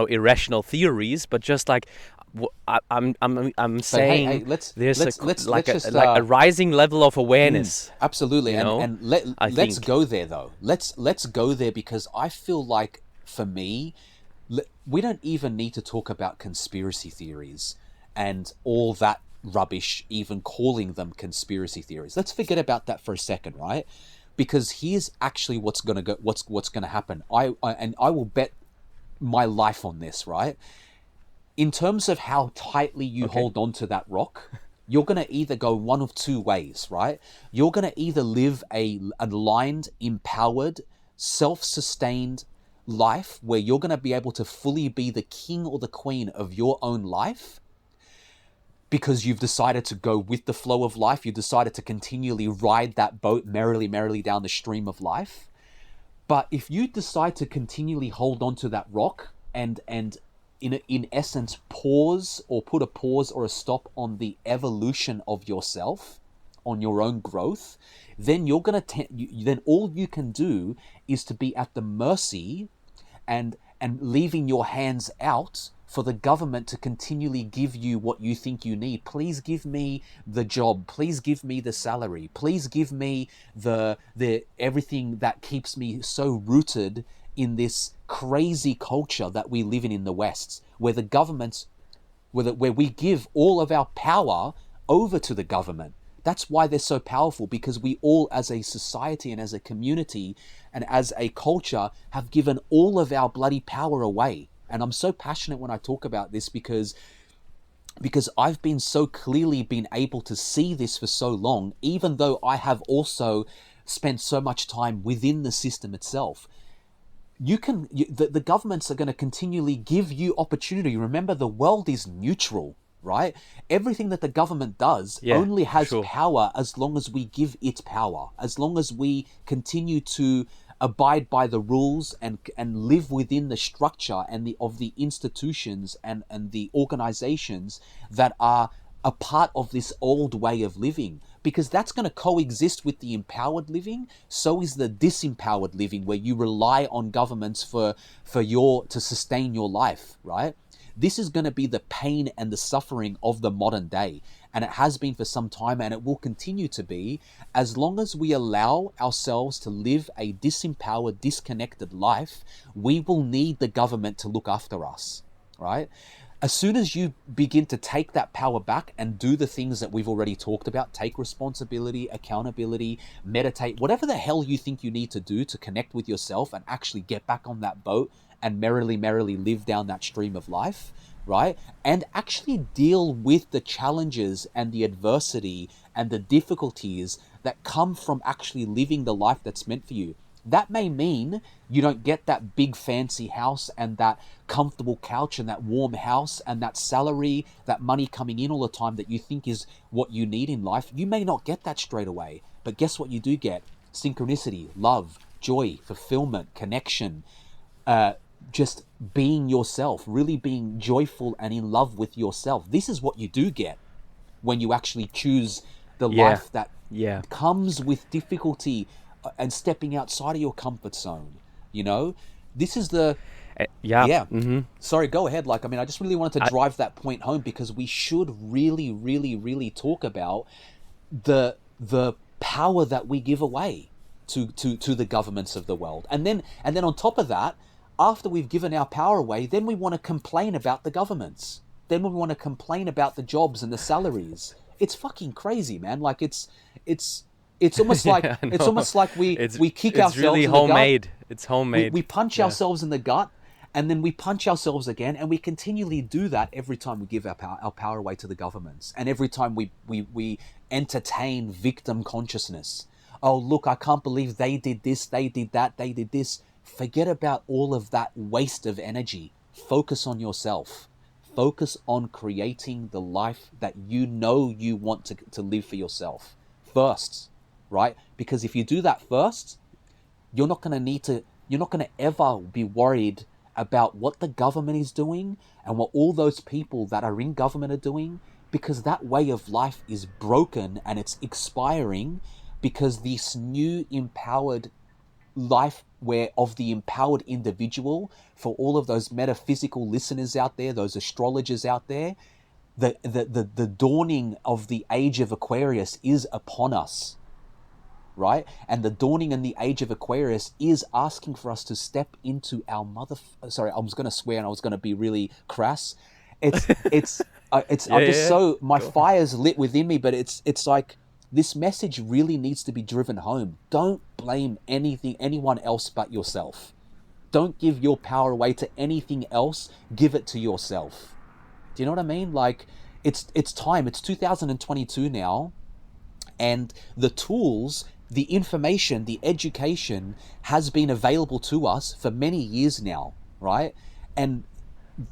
irrational theories, but just like I'm saying, there's a rising level of awareness. Absolutely, and let's go there though. Let's go there, because I feel like, for me, we don't even need to talk about conspiracy theories and all that rubbish, even calling them conspiracy theories. Let's forget about that for a second, right? Because here's actually what's gonna happen. I will bet my life on this, right? In terms of how tightly you hold on to that rock, you're gonna either go one of two ways, right? You're gonna either live a aligned, empowered, self-sustained life where you're gonna be able to fully be the king or the queen of your own life, because you've decided to go with the flow of life. You decided to continually ride that boat merrily down the stream of life. But if you decide to continually hold on to that rock and in essence pause, or put a pause or a stop on the evolution of yourself, on your own growth, then then all you can do is to be at the mercy and leaving your hands out for the government to continually give you what you think you need. Please give me the job. Please give me the salary. Please give me the everything that keeps me so rooted in this crazy culture that we live in the West, where the governments, where we give all of our power over to the government. That's why they're so powerful, because we all, as a society and as a community and as a culture, have given all of our bloody power away. And I'm so passionate when I talk about this, because I've been so clearly been able to see this for so long, even though I have also spent so much time within the system itself. The governments are going to continually give you opportunity. Remember, the world is neutral, right? Everything that the government does only has power as long as we give it power, as long as we continue to abide by the rules and live within the structure and of the institutions and the organizations that are a part of this old way of living, because that's going to coexist with the empowered living. So is the disempowered living, where you rely on governments to sustain your life, right? This is going to be the pain and the suffering of the modern day. And it has been for some time, and it will continue to be as long as we allow ourselves to live a disempowered, disconnected life. We will need the government to look after us, right? As soon as you begin to take that power back and do the things that we've already talked about, take responsibility, accountability, meditate, whatever the hell you think you need to do to connect with yourself and actually get back on that boat and merrily live down that stream of life, right? And actually deal with the challenges and the adversity and the difficulties that come from actually living the life that's meant for you. That may mean you don't get that big fancy house and that comfortable couch and that warm house and that salary, that money coming in all the time that you think is what you need in life. You may not get that straight away. But guess what you do get? Synchronicity, love, joy, fulfillment, connection, just being yourself, really being joyful and in love with yourself. This is what you do get when you actually choose the life that comes with difficulty and stepping outside of your comfort zone. You know, this is the Sorry, go ahead. Like, I mean, I just really wanted to drive that point home, because we should really, really, really talk about the power that we give away to the governments of the world. And then on top of that, after we've given our power away, then we want to complain about the governments. Then we want to complain about the jobs and the salaries. It's fucking crazy, man. Like, it's almost like it's almost like we kick ourselves really in the homemade. gut. It's homemade. We punch ourselves in the gut, and then we punch ourselves again, and we continually do that every time we give our power away to the governments, and every time we entertain victim consciousness. Oh, look, I can't believe they did this, they did that, they did this. Forget about all of that waste of energy. Focus on yourself. Focus on creating the life that you know you want to live for yourself first, right? Because if you do that first, you're not going to ever be worried about what the government is doing and what all those people that are in government are doing, because that way of life is broken and it's expiring, because this new empowered life of the empowered individual, for all of those metaphysical listeners out there, those astrologers out there, the dawning of the age of Aquarius is upon us, right? And the dawning in the age of Aquarius is asking for us to step into our sorry, I was going to swear and I was going to be really crass. My fire's lit within me, but it's like, this message really needs to be driven home. Don't blame anyone else but yourself. Don't give your power away to anything else. Give it to yourself. Do you know what I mean? Like, it's time. It's 2022 now, and the tools, the information, the education has been available to us for many years now, right? And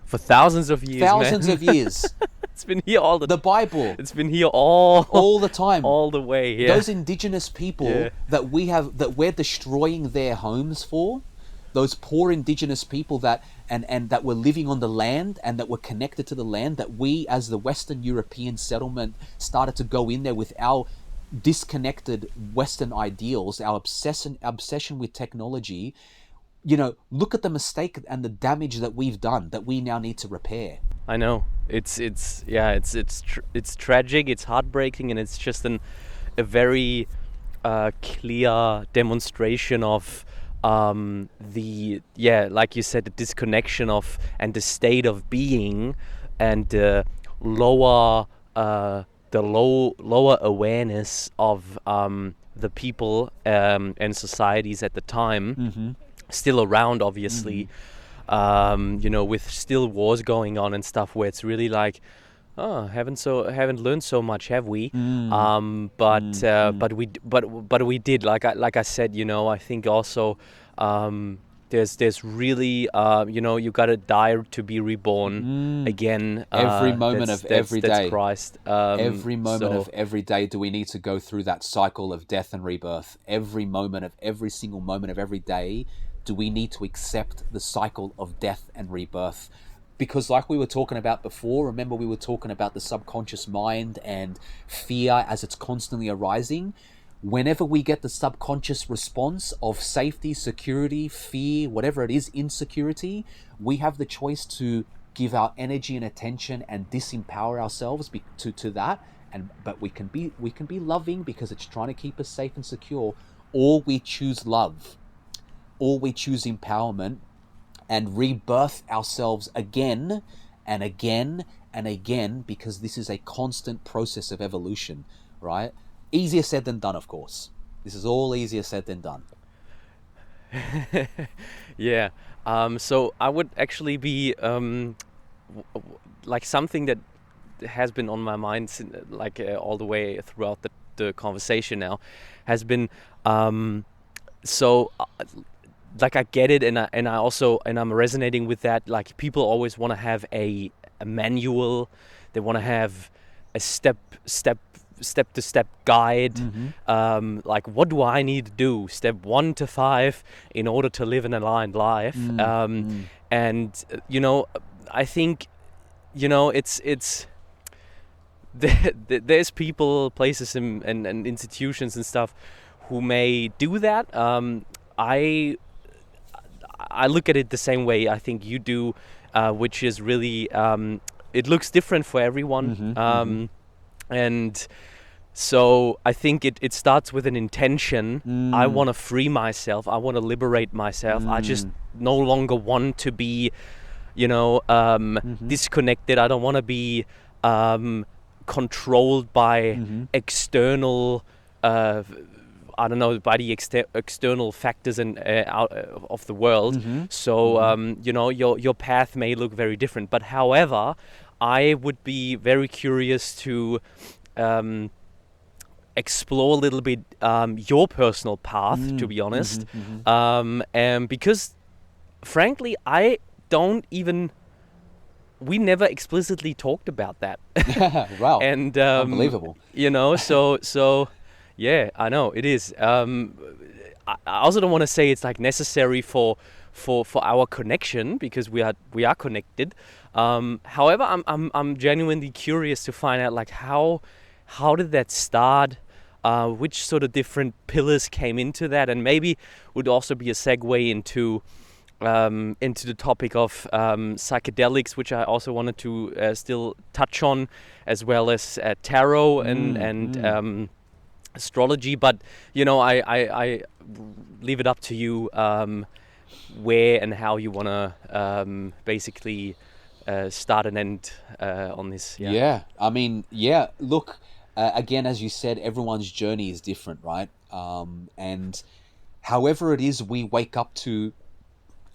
for thousands of years. Thousands of years. It's been here all the Bible. It's been here all the time. All the way. Yeah. Those indigenous people that we're destroying their homes for, those poor indigenous people that that were living on the land and that were connected to the land, that we as the Western European settlement started to go in there with our disconnected Western ideals, our obsession with technology. You know, look at the mistake and the damage that we've done that we now need to repair. I know. It's tragic, it's heartbreaking, and it's just a very clear demonstration of like you said, the disconnection of and the state of being, and the lower awareness of the people and societies at the time. Mm-hmm. Still around, obviously. You know, with still wars going on and stuff, where it's really like, haven't learned so much, have we? But we did. Like I said, you know, I think also there's really you know, you gotta die to be reborn again. Every moment of every day. That's Christ. Every moment of every day do we need to go through that cycle of death and rebirth. Every single moment of every day do we need to accept the cycle of death and rebirth. Because like we were talking about before, remember we were talking about the subconscious mind and fear as it's constantly arising. Whenever we get the subconscious response of safety, security, fear, whatever it is, insecurity, we have the choice to give our energy and attention and disempower ourselves to that. But we can be loving because it's trying to keep us safe and secure, or we choose love, or we choose empowerment and rebirth ourselves again and again and again, because this is a constant process of evolution, right? Easier said than done, of course. This is all easier said than done. Yeah. So I would actually be like something that has been on my mind all the way throughout the conversation now has been like I get it, and I also I'm resonating with that. Like, people always want to have a manual. They want to have a step step-to-step guide, like what do I need to do, step 1 to 5, in order to live an aligned life. And I think it's there's people, places, and institutions and stuff who may do that. I look at it the same way I think you do, which is really it looks different for everyone. And so I think it starts with an intention. I want to free myself. I want to liberate myself. I just no longer want to be, disconnected. I don't want to be controlled by external, by the external factors and out of the world. So your path may look very different. But however, I would be very curious to explore a little bit your personal path, to be honest, and because frankly, we never explicitly talked about that. Wow. And unbelievable. So yeah, I know it is. I also don't want to say it's like necessary for our connection, because we are connected. However, I'm genuinely curious to find out, like, how did that start? Which sort of different pillars came into that, and maybe would also be a segue into the topic of psychedelics, which I also wanted to still touch on, as well as tarot and astrology. But I leave it up to you where and how you want to basically start and end on this. I mean, look, again, as you said, everyone's journey is different, right? And however it is we wake up to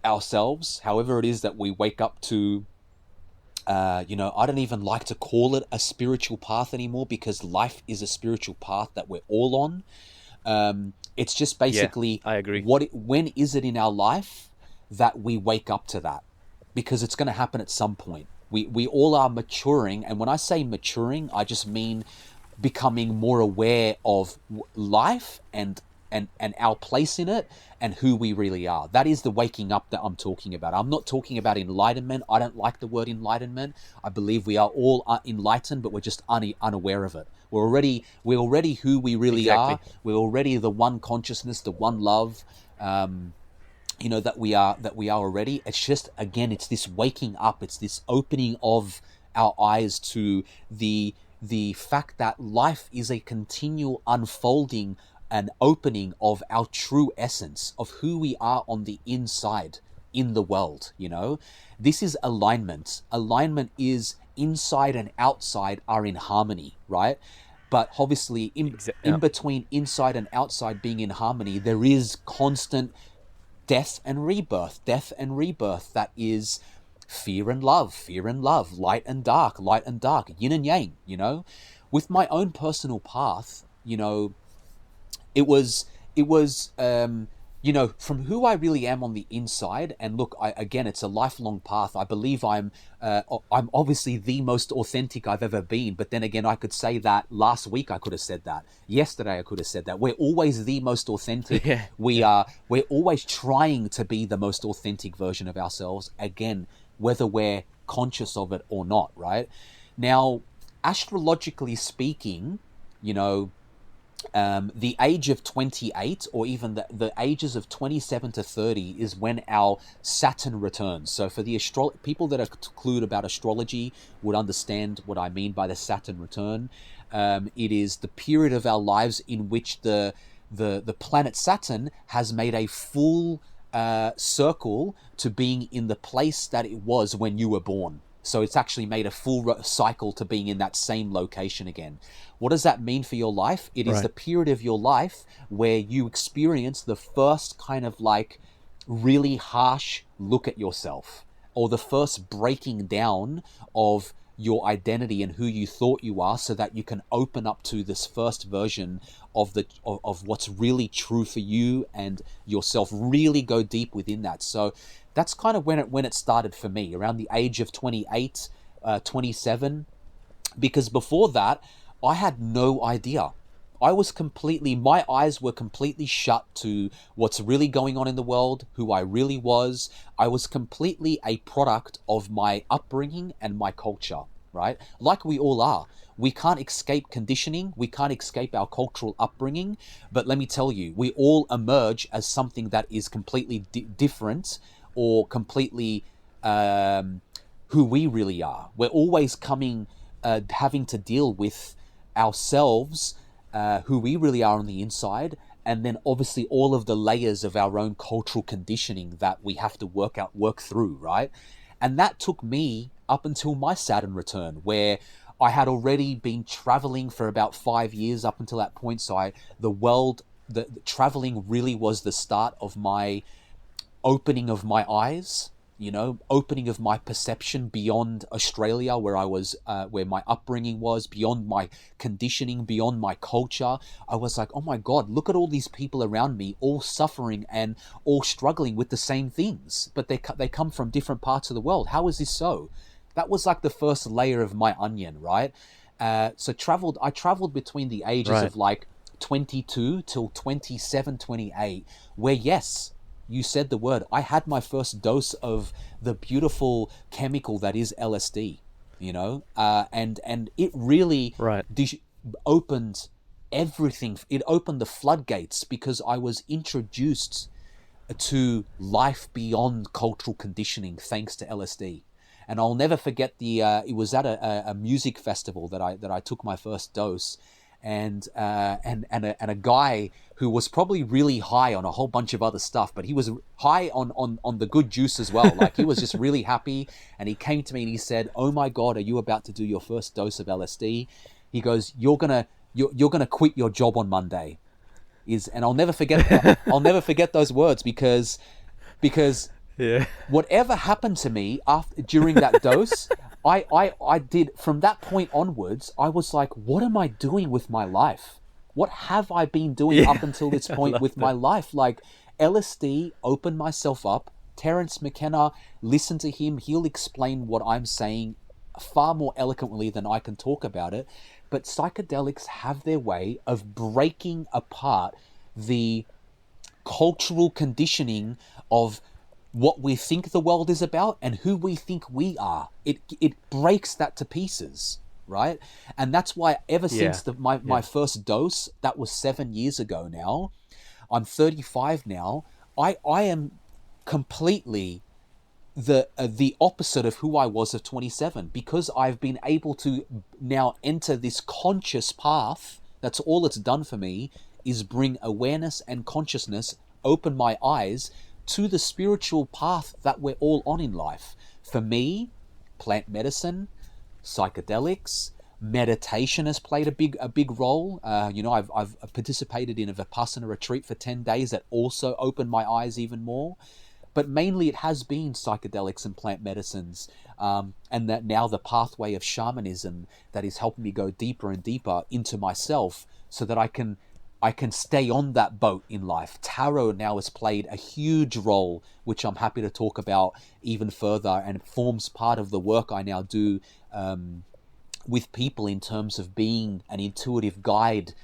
ourselves, however it is that we wake up to, I don't even like to call it a spiritual path anymore, because life is a spiritual path that we're all on. It's just basically, I agree. When is it in our life that we wake up to that? Because it's going to happen at some point. We all are maturing, and when I say maturing, I just mean becoming more aware of life and our place in it and who we really are. That is the waking up that I'm talking about. I'm not talking about enlightenment. I don't like the word enlightenment. I believe we are all enlightened, but we're just unaware of it. We're already who we really are. We're already the one consciousness, the one love, that we are already. It's just, again, it's this waking up. It's this opening of our eyes to the fact that life is a continual unfolding and opening of our true essence of who we are on the inside in the world. This is alignment. Alignment is inside and outside are in harmony, right? But obviously in between inside and outside being in harmony, there is constant death and rebirth. That is fear and love, light and dark, yin and yang. With my own personal path, it was from who I really am on the inside. And look, again, it's a lifelong path. I believe I'm obviously the most authentic I've ever been. But then again, I could say that last week I could have said that. Yesterday I could have said that. We're always the most authentic. We're always trying to be the most authentic version of ourselves. Again, whether we're conscious of it or not, right? Now, astrologically speaking, the age of 28, or even the ages of 27 to 30 is when our Saturn returns. So for the people that are clued about astrology would understand what I mean by the Saturn return. It is the period of our lives in which the planet Saturn has made a full circle to being in the place that it was when you were born. So it's actually made a full cycle to being in that same location again. What does that mean for your life? It is the period of your life where you experience the first kind of like really harsh look at yourself, or the first breaking down of your identity and who you thought you are, so that you can open up to this first version of what's really true for you and yourself. Really go deep within that. So that's kind of when it started for me, around the age of 28, 27, because before that, I had no idea. My eyes were completely shut to what's really going on in the world, who I really was. I was completely a product of my upbringing and my culture, right? Like we all are. We can't escape conditioning. We can't escape our cultural upbringing. But let me tell you, we all emerge as something that is completely different, or completely who we really are. We're always having to deal with ourselves, who we really are on the inside, and then obviously all of the layers of our own cultural conditioning that we have to work through, right? And that took me up until my Saturn return, where I had already been traveling for about 5 years up until that point. So the traveling really was the start of my opening of my eyes, opening of my perception beyond Australia, where I was, where my upbringing was, beyond my conditioning, beyond my culture. I was like, oh my God, look at all these people around me, all suffering and all struggling with the same things, but they come from different parts of the world. How is this so? That was like the first layer of my onion, right? So I traveled between the ages of like 22 till 27, 28, where yes, you said the word, I had my first dose of the beautiful chemical that is LSD, and it really opened everything. It opened the floodgates, because I was introduced to life beyond cultural conditioning thanks to LSD. And I'll never forget it was at a music festival that I took my first dose, and a guy who was probably really high on a whole bunch of other stuff, but he was high on the good juice as well. Like, he was just really happy, and he came to me and he said, "Oh my God, are you about to do your first dose of LSD?" He goes, "You're gonna quit your job on Monday." And I'll never forget that. I'll never forget those words, because Yeah. whatever happened to me during that dose, I did, from that point onwards, I was like, what am I doing with my life? What have I been doing up until this point with my life? Like, LSD opened myself up. Terence McKenna, listen to him. He'll explain what I'm saying far more eloquently than I can talk about it. But psychedelics have their way of breaking apart the cultural conditioning of what we think the world is about and who we think we are. It breaks that to pieces, right? And that's why ever since my first dose, that was 7 years ago now, I'm 35 now, I am completely the opposite of who I was at 27, because I've been able to now enter this conscious path. That's all it's done for me, is bring awareness and consciousness, open my eyes to the spiritual path that we're all on in life. For me, plant medicine, psychedelics, meditation has played a big role. I've participated in a Vipassana retreat for 10 days that also opened my eyes even more. But mainly it has been psychedelics and plant medicines, and that now the pathway of shamanism that is helping me go deeper and deeper into myself, so that I can stay on that boat in life. Tarot now has played a huge role, which I'm happy to talk about even further, and it forms part of the work I now do with people in terms of being an intuitive guide,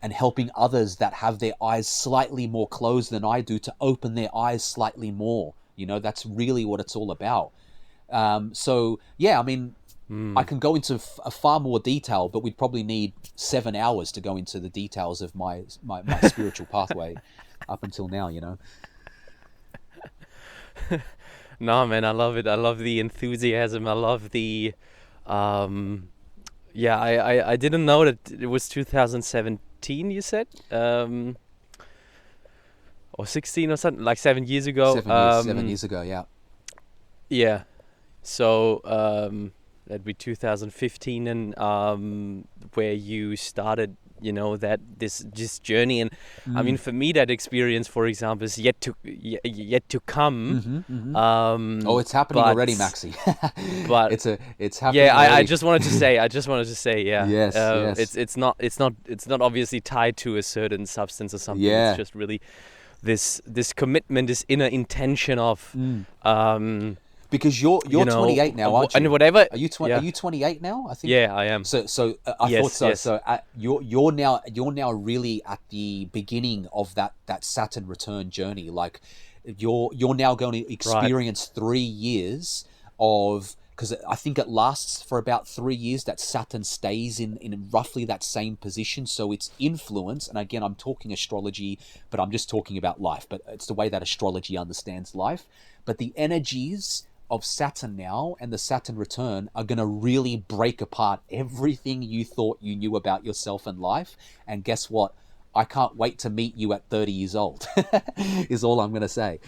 and helping others that have their eyes slightly more closed than I do to open their eyes slightly more. That's really what it's all about. So yeah, I mean, I can go into a far more detail, but we'd probably need 7 hours to go into the details of my spiritual pathway up until now, No, man, I love it. I love the enthusiasm. I love the, I didn't know that it was 2017, you said? Or 16 or something, like 7 years ago. 7 years ago, yeah. Yeah. So, that'd be 2015, and where you started, this journey. And I mean, for me, that experience, for example, is yet to come. It's happening already, Maxi. But it's happening. Yeah, already. I just wanted to say, yeah. Yes, yes. It's not obviously tied to a certain substance or something. Yeah. It's just really this commitment, this inner intention of Because you're 28 now, aren't you? And whatever. Are you Yeah. Are you 28 now? I think. Yeah, I am. So I Yes, thought so. yes. So you're now really at the beginning of that Saturn return journey. Like you're now going to experience 3 years of, because I think it lasts for about 3 years that Saturn stays in roughly that same position. So its influence, and again, I'm talking astrology, but I'm just talking about life. But it's the way that astrology understands life. But the energies of Saturn now and the Saturn return are going to really break apart everything you thought you knew about yourself and life. And guess what? I can't wait to meet you at 30 years old, is all I'm going to say.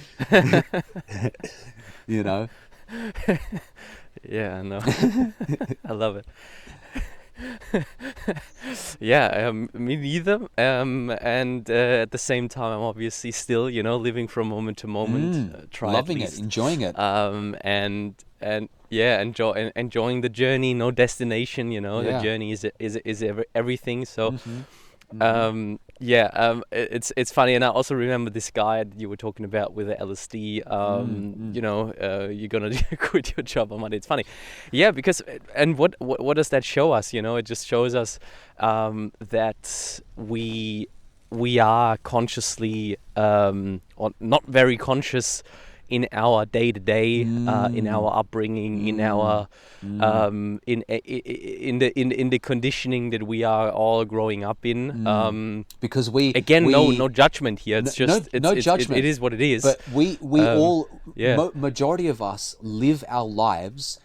You know? Yeah, I know. I love it. Yeah, me neither. And at the same time, I'm obviously still, living from moment to moment, try Loving at it, least. enjoying it. And yeah, enjoying the journey, no destination. Yeah. The journey is everything. So. It's funny, and I also remember this guy that you were talking about with the LSD. You're gonna quit your job on Monday. It's funny, yeah, because and what does that show us? It just shows us that we are consciously or not very conscious in our day-to-day, in our upbringing, in our in the conditioning that we are all growing up in. Because we no judgment here. It's just no judgment. It is what it is. But we all yeah. Majority of us live our lives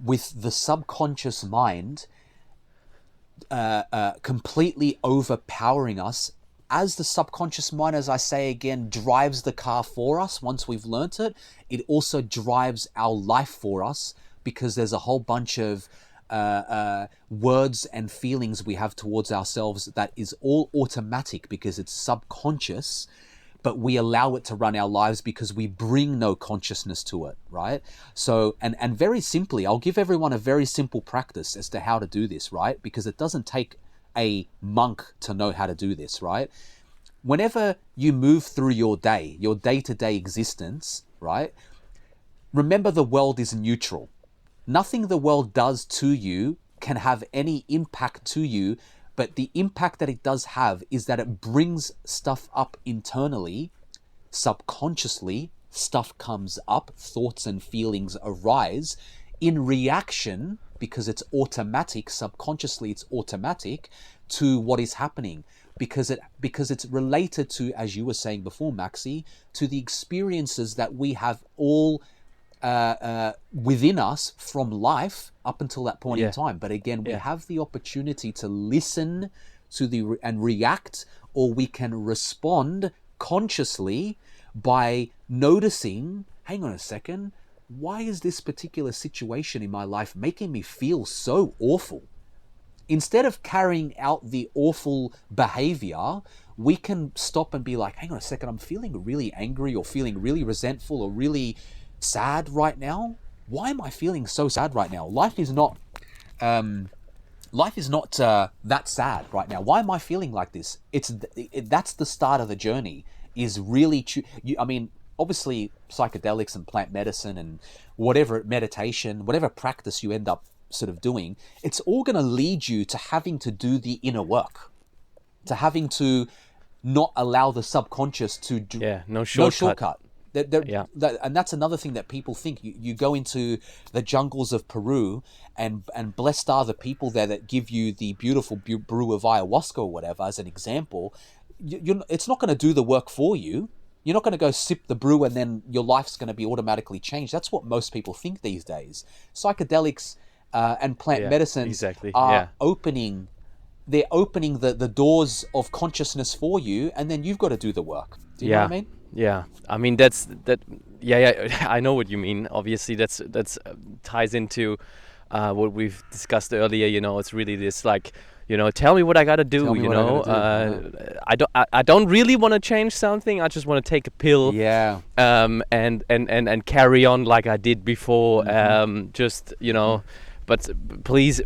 with the subconscious mind completely overpowering us. As the subconscious mind, as I say again, drives the car for us once we've learnt it, it also drives our life for us, because there's a whole bunch of words and feelings we have towards ourselves that is all automatic because it's subconscious, but we allow it to run our lives because we bring no consciousness to it, right? So, and very simply, I'll give everyone a very simple practice as to how to do this, right? Because it doesn't take a monk to know how to do this, right? Whenever you move through your day, your day-to-day existence, right? Remember, the world is neutral. Nothing the world does to you can have any impact to you, but the impact that it does have is that it brings stuff up internally, subconsciously. Stuff comes up, thoughts and feelings arise in reaction, because it's automatic, subconsciously it's automatic to what is happening, because it's related to, as you were saying before, Maxi, to the experiences that we have all within us from life up until that point in time. But again, we have the opportunity to listen to and react, or we can respond consciously by noticing, hang on a second, why is this particular situation in my life making me feel so awful? Instead of carrying out the awful behavior, we can stop and be like, hang on a second, I'm feeling really angry or feeling really resentful or really sad right now. Why am I feeling so sad right now? Life is not that sad right now. Why am I feeling like this? That's the start of the journey, is really, obviously psychedelics and plant medicine and whatever meditation, whatever practice you end up sort of doing, it's all going to lead you to having to do the inner work, to having to not allow the subconscious to do no shortcut. And that's another thing that people think. You go into the jungles of Peru, and blessed are the people there that give you the beautiful brew of ayahuasca or whatever as an example. It's not going to do the work for you. You're not going to go sip the brew and then your life's going to be automatically changed. That's what most people think these days. Psychedelics and plant medicine are opening the doors of consciousness for you, and then you've got to do the work. Do you know what I mean? Yeah, I mean that. Yeah, I know what you mean. Obviously, that's ties into what we've discussed earlier. It's really this like, tell me what I gotta do. I don't really want to change something. I just want to take a pill. Yeah. And carry on like I did before. But please,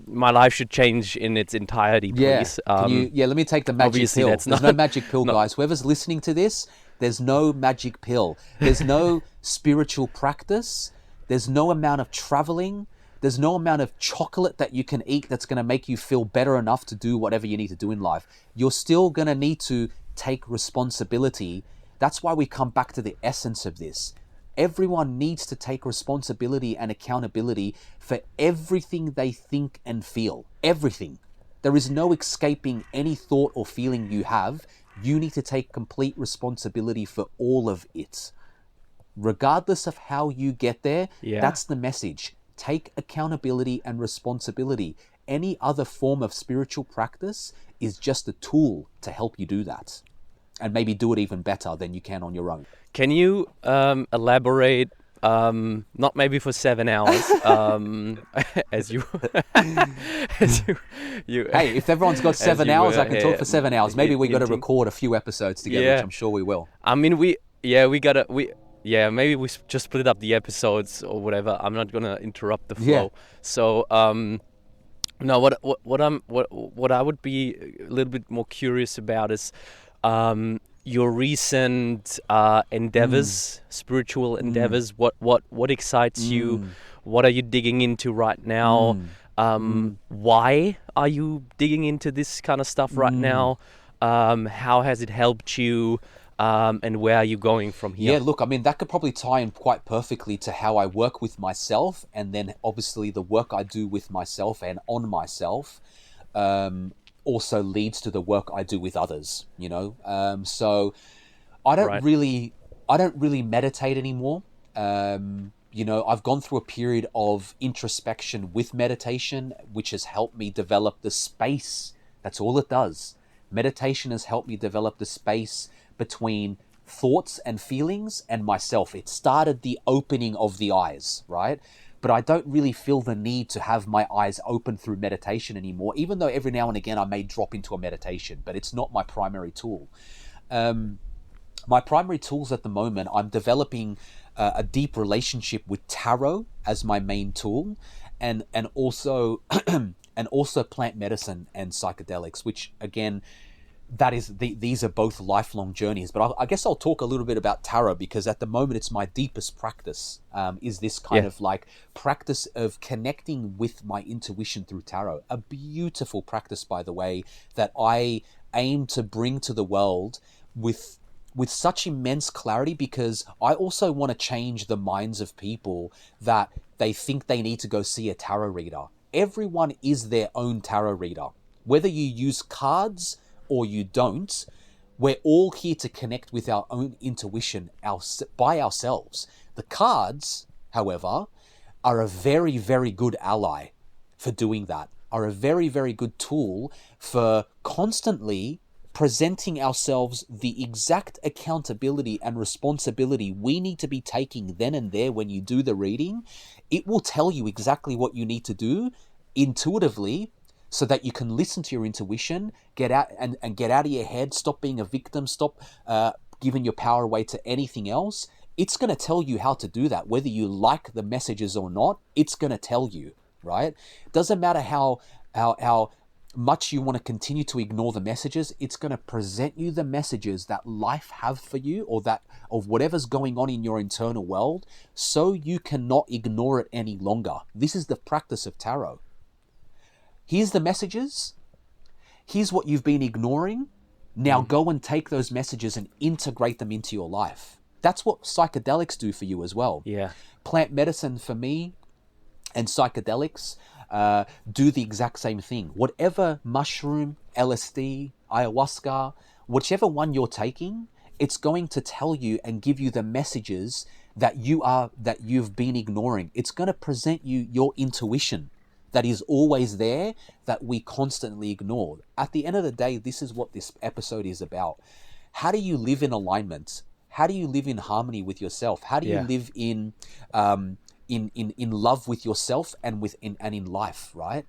my life should change in its entirety, please. Let me take the magic pill. There's no magic pill, guys. Whoever's listening to this, There's no magic pill. There's no spiritual practice. There's no amount of traveling. There's no amount of chocolate that you can eat that's going to make you feel better enough to do whatever you need to do in life. You're still going to need to take responsibility. That's why we come back to the essence of this. Everyone needs to take responsibility and accountability for everything they think and feel. Everything. There is no escaping any thought or feeling you have. You need to take complete responsibility for all of it. Regardless of how you get there, that's the message. Take accountability and responsibility. Any other form of spiritual practice is just a tool to help you do that. And maybe do it even better than you can on your own. Can you elaborate, not maybe for 7 hours, as you, Hey, if everyone's got 7 hours, I can talk for 7 hours. Maybe we got to record a few episodes together, which I'm sure we will. I mean, maybe we just split up the episodes or whatever. I'm not gonna interrupt the flow. So, no, what I would be a little bit more curious about is your recent endeavors, spiritual endeavors. What excites you? What are you digging into right now? Why are you digging into this kind of stuff right now? How has it helped you? And where are you going from here? Yeah, look, I mean, that could probably tie in quite perfectly to how I work with myself, and then obviously the work I do with myself and on myself also leads to the work I do with others, you know? So I don't really meditate anymore. You know, I've gone through a period of introspection with meditation, which has helped me develop the space. That's all it does. Meditation has helped me develop the space between thoughts and feelings and myself. It started the opening of the eyes, right? But I don't really feel the need to have my eyes open through meditation anymore, even though every now and again I may drop into a meditation, but it's not my primary tool. My primary tools at the moment, I'm developing a deep relationship with tarot as my main tool, and also and also plant medicine and psychedelics, which again, these are both lifelong journeys. But I guess I'll talk a little bit about tarot, because at the moment it's my deepest practice, is this kind of like practice of connecting with my intuition through tarot. A beautiful practice, by the way, that I aim to bring to the world with such immense clarity, because I also want to change the minds of people that they think they need to go see a tarot reader. Everyone is their own tarot reader. Whether you use cards or you don't, we're all here to connect with our own intuition by ourselves. The cards, however, are a very, very good ally for doing that, are a very, very good tool for constantly presenting ourselves the exact accountability and responsibility we need to be taking then and there when you do the reading. It will tell you exactly what you need to do intuitively, so that you can listen to your intuition, get out and get out of your head, stop being a victim, stop giving your power away to anything else. It's going to tell you how to do that. Whether you like the messages or not, it's going to tell you, right? Doesn't matter how much you want to continue to ignore the messages, it's going to present you the messages that life have for you, or that of whatever's going on in your internal world, so you cannot ignore it any longer. This is the practice of tarot. Here's the messages. Here's what you've been ignoring. Now go and take those messages and integrate them into your life. That's what psychedelics do for you as well. Yeah. Plant medicine for me and psychedelics do the exact same thing. Whatever mushroom, LSD, ayahuasca, whichever one you're taking, it's going to tell you and give you the messages that you've been ignoring. It's going to present you your intuition that is always there, that we constantly ignore. At the end of the day, this is what this episode is about. How do you live in alignment? How do you live in harmony with yourself? How do you live in love with yourself and in life, right?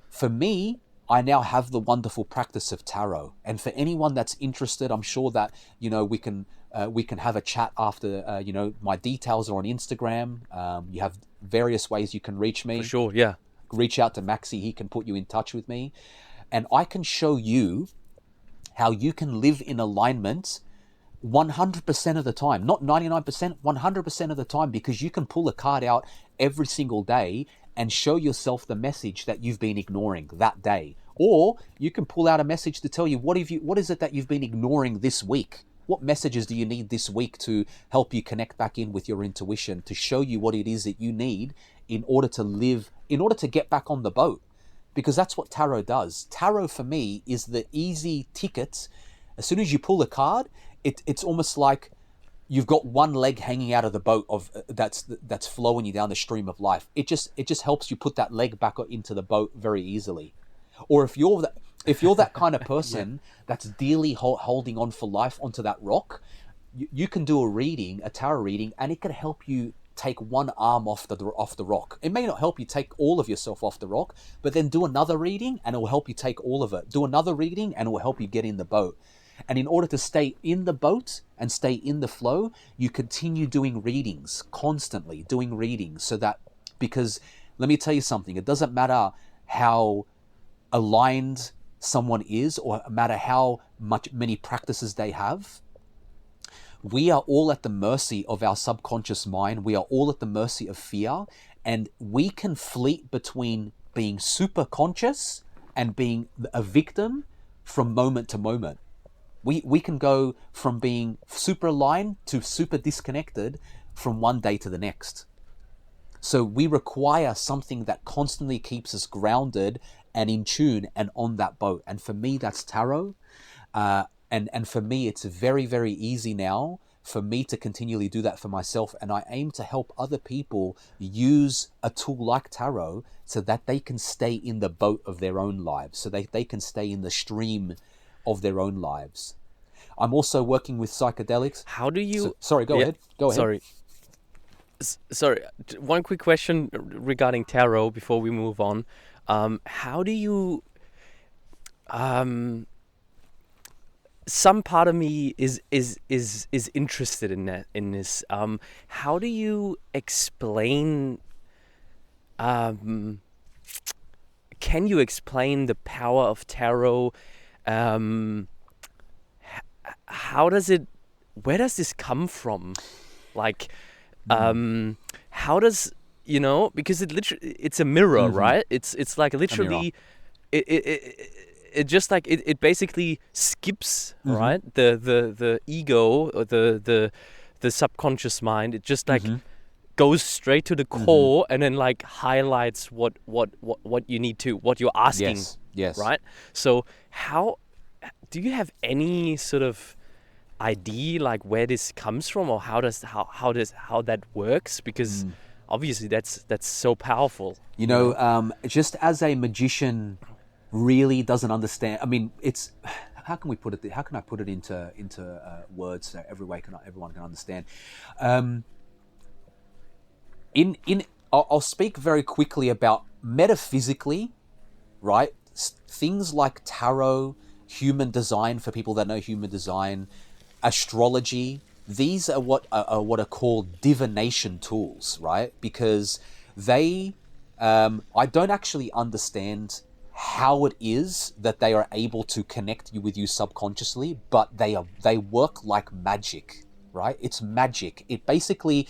For me, I now have the wonderful practice of tarot. And for anyone that's interested, I'm sure that, you know, we can have a chat after, you know, my details are on Instagram. You have various ways you can reach me. For sure, yeah. Reach out to Maxi, he can put you in touch with me. And I can show you how you can live in alignment 100% of the time, not 99%, 100% of the time, because you can pull a card out every single day and show yourself the message that you've been ignoring that day. Or you can pull out a message to tell you what is it that you've been ignoring this week? What messages do you need this week to help you connect back in with your intuition, to show you what it is that you need in order to get back on the boat? Because that's what tarot does. Tarot for me is the easy ticket. As soon as you pull a card, it's almost like you've got one leg hanging out of the boat of that's flowing you down the stream of life. It just helps you put that leg back into the boat very easily. Or if you're that kind of person that's dearly holding on for life onto that rock, you can do a tarot reading, and it can help you take one arm off the rock. It may not help you take all of yourself off the rock, but then do another reading and it will help you take all of it. Do another reading and it will help you get in the boat. And in order to stay in the boat and stay in the flow, you continue doing readings, constantly doing readings, so that, because let me tell you something, it doesn't matter how aligned someone is, or matter how many practices they have. We are all at the mercy of our subconscious mind. We are all at the mercy of fear, and we can fleet between being super conscious and being a victim from moment to moment. We can go from being super aligned to super disconnected from one day to the next. So we require something that constantly keeps us grounded and in tune and on that boat. And for me, that's tarot. And for me, it's very, very easy now for me to continually do that for myself. And I aim to help other people use a tool like tarot so that they can stay in the boat of their own lives, so they can stay in the stream of their own lives. I'm also working with psychedelics. How do you... Sorry, go ahead. Go ahead. Sorry, one quick question regarding tarot before we move on. How do you... some part of me is interested in this. How do you explain... can you explain the power of tarot? How does it... Where does this come from? Like... how does, because it's a mirror, right? It's like literally, it just like, it basically skips, right? The ego, or the subconscious mind. It just like goes straight to the core and then like highlights what you need to, what you're asking. Yes. Right? So how, do you have any sort of idea like where this comes from, or how that works? Because obviously that's so powerful. Just as a magician really doesn't understand. I mean, it's, how can I put it into words so everyone can understand? I'll speak very quickly about metaphysically, right? Things like tarot, human design, for people that know human design, astrology, these are what are called divination tools, right? Because they, I don't actually understand how it is that they are able to connect you with you subconsciously, but they work like magic, right? It's magic. It basically,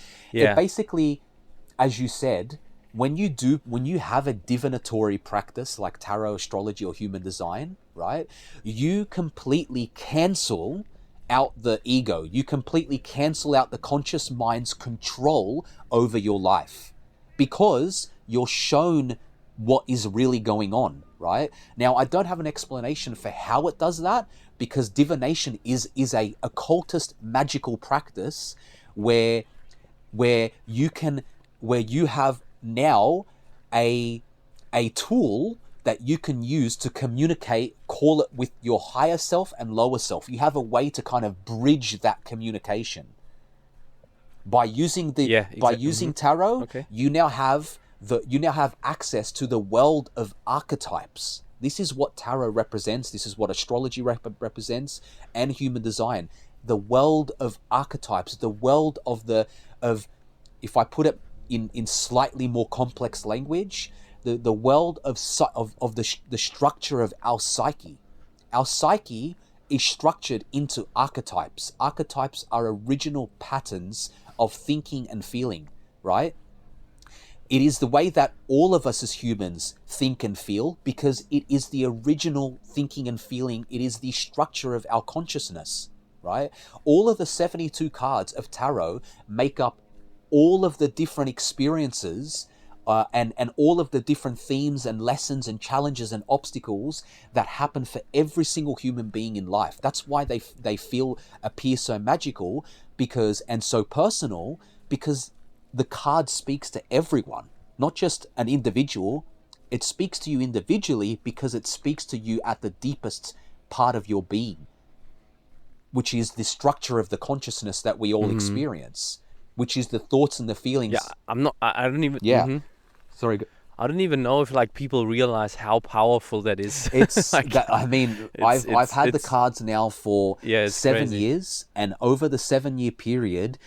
as you said, when you have a divinatory practice like tarot, astrology, or human design, right? You completely cancel out the ego. You completely cancel out the conscious mind's control over your life, because you're shown what is really going on, right? Now, I don't have an explanation for how it does that, because divination is a occultist magical practice where you have now a tool that you can use to communicate, call it, with your higher self and lower self. You have a way to kind of bridge that communication. By using tarot, you now have access to the world of archetypes. This is what tarot represents. This is what astrology represents, and human design. The world of archetypes, the world of if I put it in slightly more complex language, the world of the structure of our psyche. Our psyche is structured into archetypes. Archetypes are original patterns of thinking and feeling, right? It is the way that all of us as humans think and feel, because it is the original thinking and feeling. It is the structure of our consciousness, right? All of the 72 cards of tarot make up all of the different experiences and all of the different themes and lessons and challenges and obstacles that happen for every single human being in life. That's why they appear so magical and so personal, because the card speaks to everyone, not just an individual. It speaks to you individually because it speaks to you at the deepest part of your being, which is the structure of the consciousness that we all experience, which is the thoughts and the feelings. Yeah, I don't even. Yeah. Sorry. I don't even know if like people realize how powerful that is. It's like, that, I mean, I've had the cards now for 7 crazy. years, and over the 7-year period,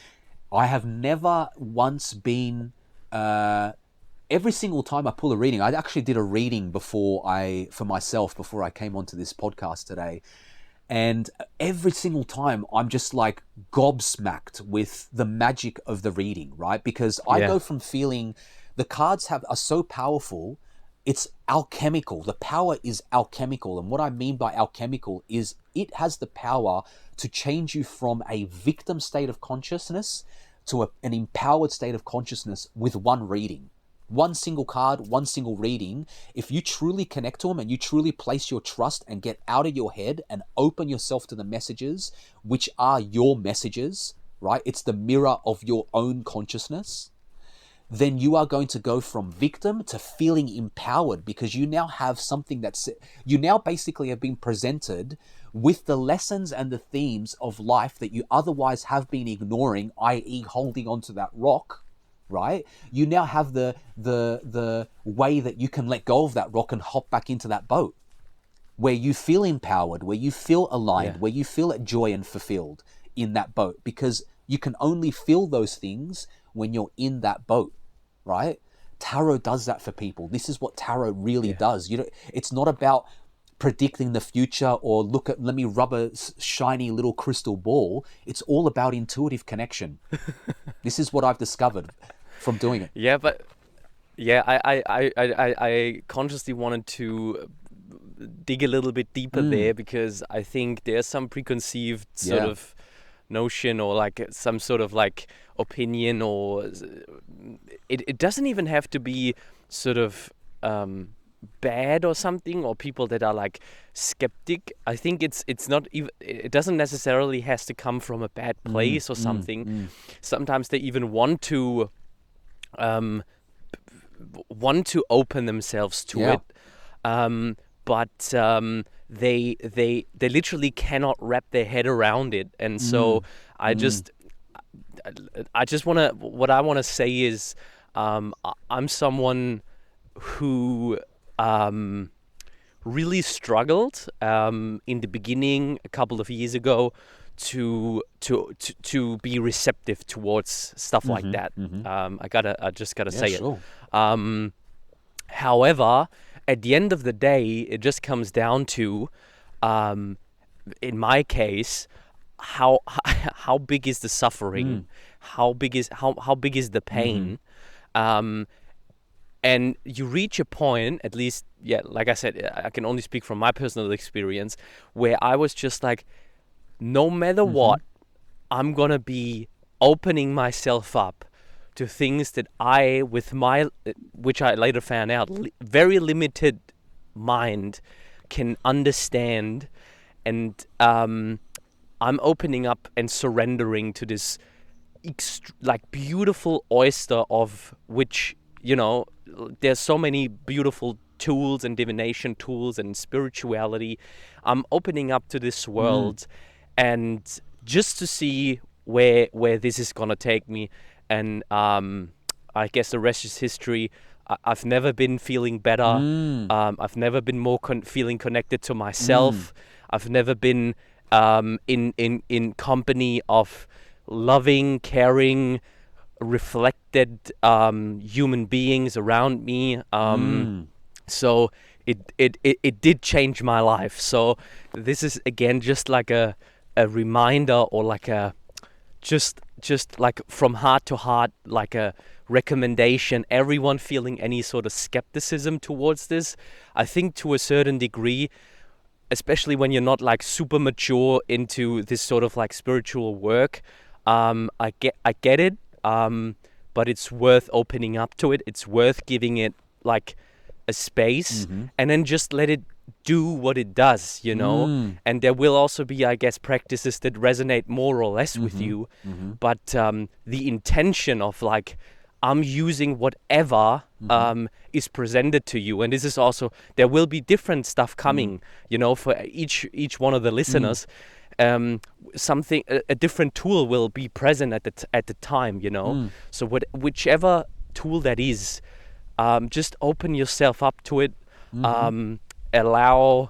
I have never once been. Every single time I pull a reading, I actually did a reading for myself before I came onto this podcast today, and every single time I'm just like gobsmacked with the magic of the reading, right? Because I go from feeling the cards are so powerful. It's alchemical. The power is alchemical. And what I mean by alchemical is it has the power to change you from a victim state of consciousness to an empowered state of consciousness with one reading. One single card, one single reading. If you truly connect to them and you truly place your trust and get out of your head and open yourself to the messages, which are your messages, right? It's the mirror of your own consciousness. Then you are going to go from victim to feeling empowered, because you now have something you now basically have been presented with the lessons and the themes of life that you otherwise have been ignoring, i.e. holding onto that rock, right? You now have the way that you can let go of that rock and hop back into that boat, where you feel empowered, where you feel aligned, where you feel at joy and fulfilled in that boat, because you can only feel those things when you're in that boat, right? Tarot does that for people. This is what tarot really does. It's not about predicting the future or let me rub a shiny little crystal ball. It's all about intuitive connection. This is what I've discovered from doing it. Yeah, but I consciously wanted to dig a little bit deeper there, because I think there's some preconceived sort of notion or like some sort of like opinion, or it doesn't even have to be sort of bad or something, or people that are like skeptic. I think it's not even, it doesn't necessarily has to come from a bad place or something. Sometimes they even want to open themselves to it, but they literally cannot wrap their head around it. And so I just what I want to say is I'm someone who really struggled in the beginning a couple of years ago to be receptive towards stuff like that. I just gotta say it. However, at the end of the day, it just comes down to, in my case, how big is the suffering, how big is the pain, and you reach a point, at least, like I said, I can only speak from my personal experience, where I was just like, no matter what, I'm gonna be opening myself up to things that I, with my, which I later found out, very limited mind can understand, and I'm opening up and surrendering to this like beautiful oyster of which, there's so many beautiful tools and divination tools and spirituality. I'm opening up to this world, and just to see where this is gonna take me. And I guess the rest is history. I've never been feeling better. I've never been more feeling connected to myself. I've never been in company of loving, caring, reflected human beings around me. So it did change my life. So this is again just like a reminder, or like a just like from heart to heart, like a recommendation. Everyone feeling any sort of skepticism towards this, I think to a certain degree, especially when you're not like super mature into this sort of like spiritual work, I get it, but it's worth opening up to it. It's worth giving it like a space, and then just let it do what it does, and there will also be, I guess, practices that resonate more or less with you, but the intention of like, I'm using whatever is presented to you, and this is also, there will be different stuff coming, for each one of the listeners. Something, a different tool will be present at the time, So whichever tool that is, just open yourself up to it, allow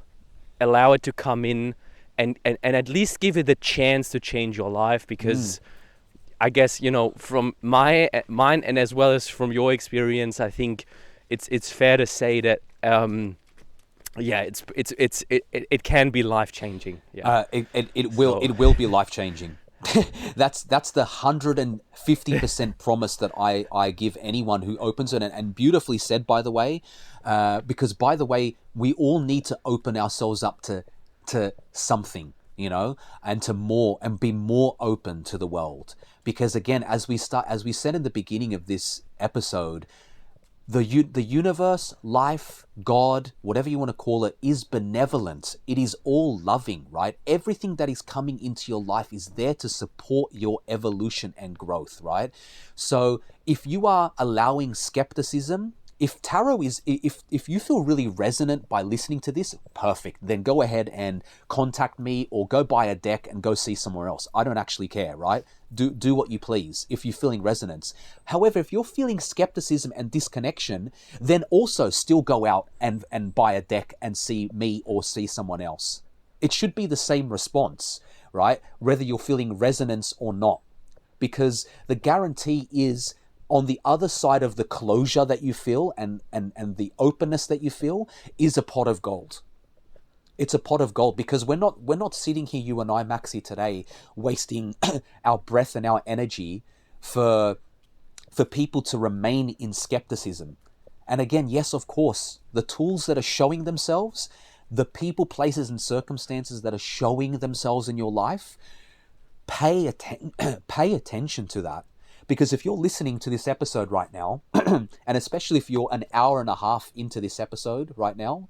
it to come in, and at least give it a chance to change your life, because I guess, from mine, and as well as from your experience, I think it's fair to say that it can be life changing. It will be life changing. That's the 150% promise that I give anyone who opens it, and beautifully said, by the way, because by the way, we all need to open ourselves up to something, and to more, and be more open to the world. Because again, as we said in the beginning of this episode, the universe, life, God, whatever you want to call it, is benevolent. It is all loving, right? Everything that is coming into your life is there to support your evolution and growth, right? So if you are allowing skepticism, if tarot is, if you feel really resonant by listening to this, perfect. Then go ahead and contact me, or go buy a deck and go see somewhere else. I don't actually care, right? Do what you please if you're feeling resonance. However, if you're feeling skepticism and disconnection, then also still go out and buy a deck and see me or see someone else. It should be the same response, right? Whether you're feeling resonance or not. Because the guarantee is, on the other side of the closure that you feel and the openness that you feel, is a pot of gold. It's a pot of gold, because we're not sitting here, you and I, Maxi, today, wasting our breath and our energy for people to remain in skepticism. And again, yes, of course, the tools that are showing themselves, the people, places, and circumstances that are showing themselves in your life, pay attention to that. Because if you're listening to this episode right now, and especially if you're an hour and a half into this episode right now,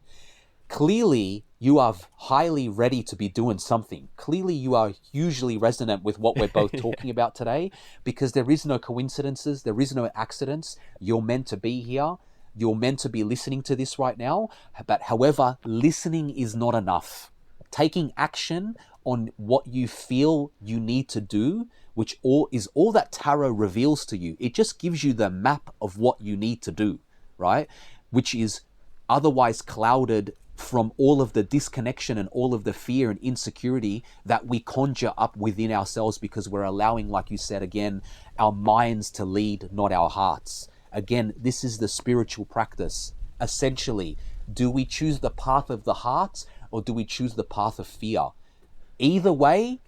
clearly you are highly ready to be doing something. Clearly you are hugely resonant with what we're both talking about today, because there is no coincidences, there is no accidents. You're meant to be here. You're meant to be listening to this right now. But however, listening is not enough. Taking action on what you feel you need to do, which is all that tarot reveals to you. It just gives you the map of what you need to do, right? Which is otherwise clouded from all of the disconnection and all of the fear and insecurity that we conjure up within ourselves, because we're allowing, like you said again, our minds to lead, not our hearts. Again, this is the spiritual practice. Essentially, do we choose the path of the heart, or do we choose the path of fear? Either way,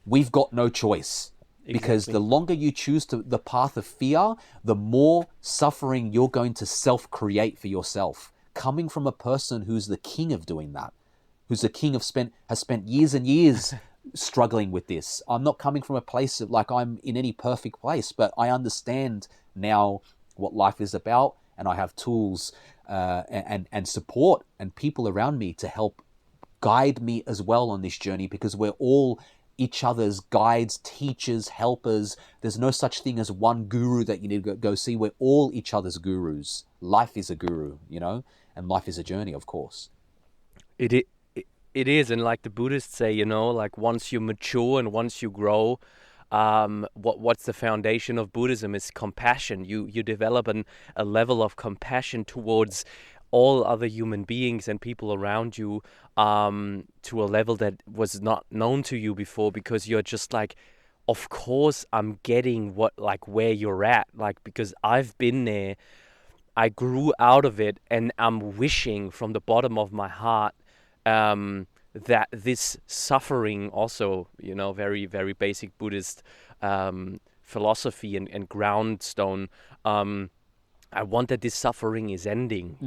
we've got no choice. Because Exactly. the longer you choose the path of fear, the more suffering you're going to self-create for yourself. Coming from a person who's the king of doing that, who's the king has spent years and years struggling with this. I'm not coming from a place of like I'm in any perfect place, but I understand now what life is about, and I have tools and support and people around me to help guide me as well on this journey, because we're all each other's guides, teachers, helpers. There's no such thing as one guru that you need to go see. We're all each other's gurus. Life is a guru, and life is a journey, of course. It is, and like the Buddhists say, like once you mature and once you grow, what's the foundation of Buddhism is compassion. You develop a level of compassion towards all other human beings and people around you, to a level that was not known to you before, because you're just like, of course I'm getting where you're at, like, because I've been there. I grew out of it, and I'm wishing from the bottom of my heart that this suffering, also, very, very basic Buddhist philosophy and groundstone, I want that this suffering is ending,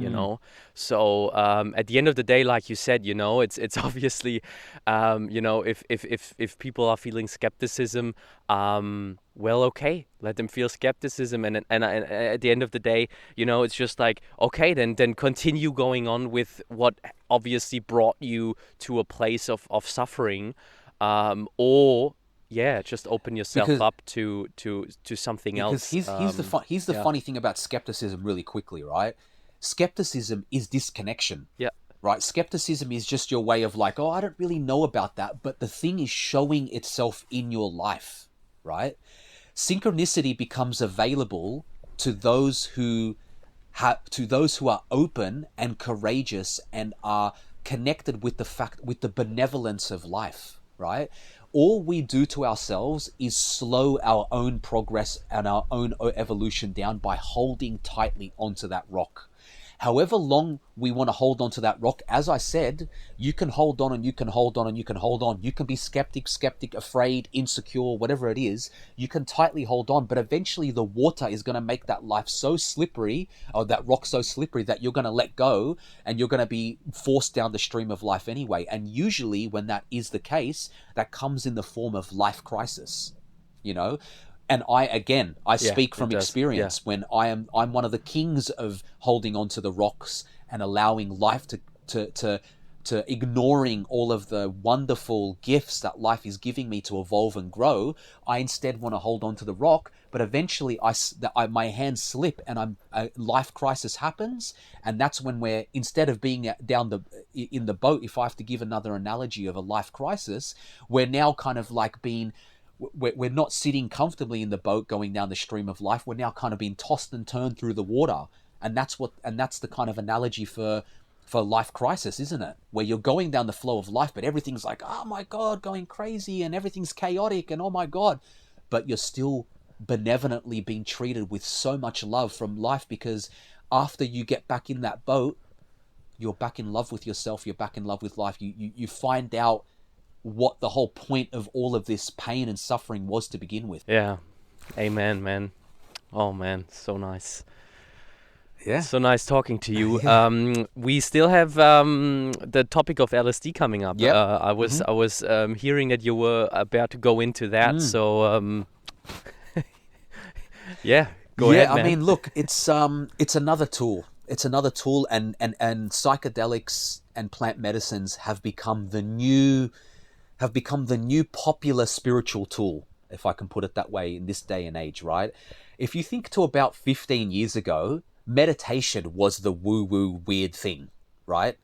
So at the end of the day, like you said, it's obviously, if people are feeling skepticism, well, okay, let them feel skepticism, and at the end of the day, it's just like, okay, then continue going on with what obviously brought you to a place of suffering, or just open yourself up to something else. Here's the funny thing about skepticism, really quickly, right? Skepticism is disconnection. Yeah. Right? Skepticism is just your way of like, oh, I don't really know about that, but the thing is showing itself in your life, right? Synchronicity becomes available to those who are open and courageous and are connected with the benevolence of life, right? All we do to ourselves is slow our own progress and our own evolution down by holding tightly onto that rock. However long we want to hold on to that rock, as I said, you can hold on and you can hold on and you can hold on. You can be skeptic, afraid, insecure, whatever it is. You can tightly hold on, but eventually the water is going to make that life so slippery, or that rock so slippery, that you're going to let go and you're going to be forced down the stream of life anyway. And usually when that is the case, that comes in the form of life crisis, And I speak from experience. When I'm one of the kings of holding on to the rocks and allowing life to ignoring all of the wonderful gifts that life is giving me to evolve and grow. I instead want to hold on to the rock, but eventually my hands slip and a life crisis happens, and that's when we're, instead of being in the boat, if I have to give another analogy of a life crisis, we're now kind of like we're not sitting comfortably in the boat going down the stream of life. We're now kind of being tossed and turned through the water. And that's the kind of analogy for life crisis, isn't it? Where you're going down the flow of life, but everything's like, oh my God, going crazy, and everything's chaotic, and oh my God. But you're still benevolently being treated with so much love from life, because after you get back in that boat, you're back in love with yourself, you're back in love with life. You find out what the whole point of all of this pain and suffering was to begin with. Yeah. Amen, man. Oh man, so nice. Yeah. So nice talking to you. We still have the topic of LSD coming up. Yep. I was hearing that you were about to go into that. So go ahead, man. I mean, look, it's another tool. It's another tool, and psychedelics and plant medicines have become the new popular spiritual tool, if I can put it that way, in this day and age, right? If you think to about 15 years ago, meditation was the woo-woo weird thing, right?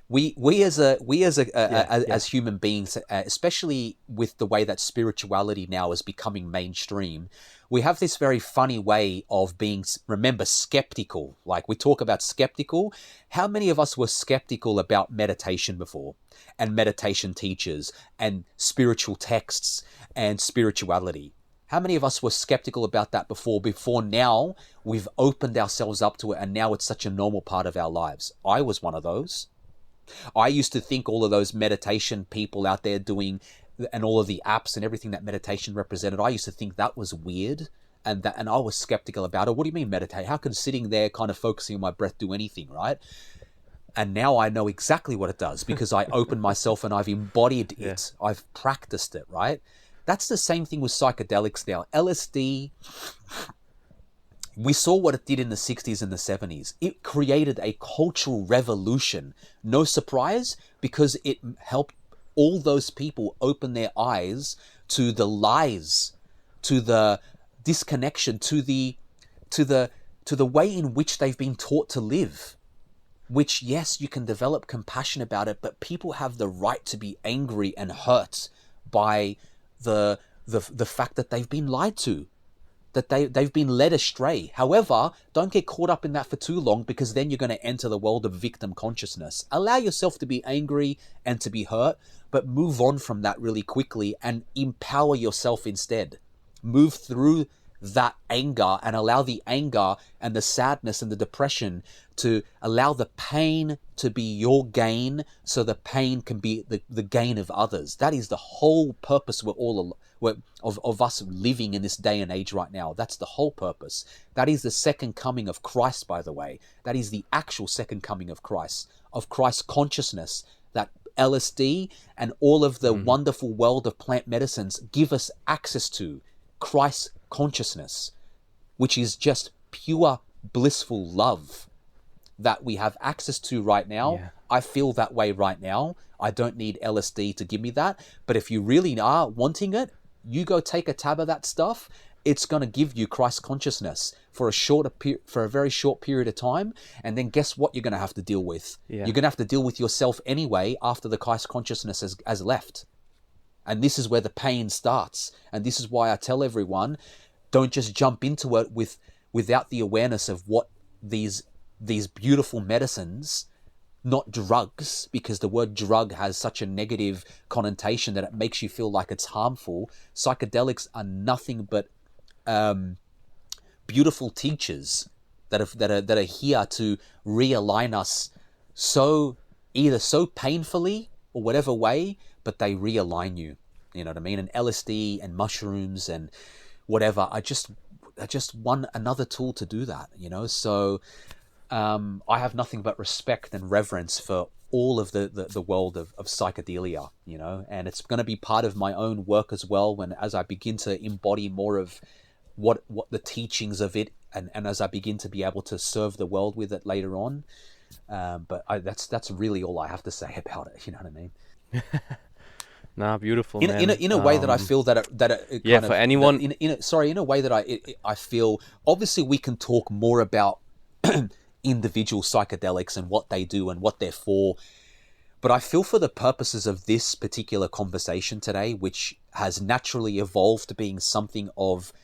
We as human beings, especially with the way that spirituality now is becoming mainstream, we have this very funny way of being, remember, skeptical. Like, we talk about skeptical. How many of us were skeptical about meditation before, and meditation teachers and spiritual texts and spirituality? How many of us were skeptical about that before now we've opened ourselves up to it, and now it's such a normal part of our lives? I was one of those. I used to think all of those meditation people out there doing, and all of the apps and everything that meditation represented, I used to think that was weird, and I was skeptical about it. What do you mean meditate? How can sitting there kind of focusing on my breath do anything, right? And now I know exactly what it does, because I opened myself and I've embodied it. I've practiced it, right? That's the same thing with psychedelics now. LSD, we saw what it did in the 60s and the 70s. It created a cultural revolution. No surprise, because it helped all those people open their eyes to the lies, to the disconnection, to the way in which they've been taught to live. Which, yes, you can develop compassion about it, but people have the right to be angry and hurt by the fact that they've been lied to, that they've been led astray. However, don't get caught up in that for too long, because then you're going to enter the world of victim consciousness. Allow yourself to be angry and to be hurt, but move on from that really quickly and empower yourself instead. Move through that anger and allow the anger and the sadness and the depression to allow the pain to be your gain, so the pain can be the gain of others. That is the whole purpose of us living in this day and age right now. That's the whole purpose. That is the second coming of Christ, by the way. That is the actual second coming of Christ consciousness, that LSD and all of the wonderful world of plant medicines give us access to. Christ consciousness, which is just pure blissful love that we have access to right now. Yeah. I feel that way right now. I don't need LSD to give me that. But if you really are wanting it, you go take a tab of that stuff. It's going to give you Christ consciousness for a very short period of time. And then guess what you're going to have to deal with? Yeah. You're going to have to deal with yourself anyway after the Christ consciousness has left. And this is where the pain starts. And this is why I tell everyone, don't just jump into it without the awareness of what these beautiful medicines, not drugs, because the word drug has such a negative connotation that it makes you feel like it's harmful. Psychedelics are nothing but beautiful teachers that are here to realign us either so painfully or whatever way, but they realign you. You know what I mean? And LSD and mushrooms and whatever are just another tool to do that, you know? So I have nothing but respect and reverence for all of the world of psychedelia, you know? And it's going to be part of my own work as well as I begin to embody more of what the teachings of it, and as I begin to be able to serve the world with it later on. But that's really all I have to say about it, you know what I mean? Nah, beautiful, man. In a way that I feel that it yeah, for anyone. In a way that I feel, obviously we can talk more about individual psychedelics and what they do and what they're for, but I feel for the purposes of this particular conversation today, which has naturally evolved to being something of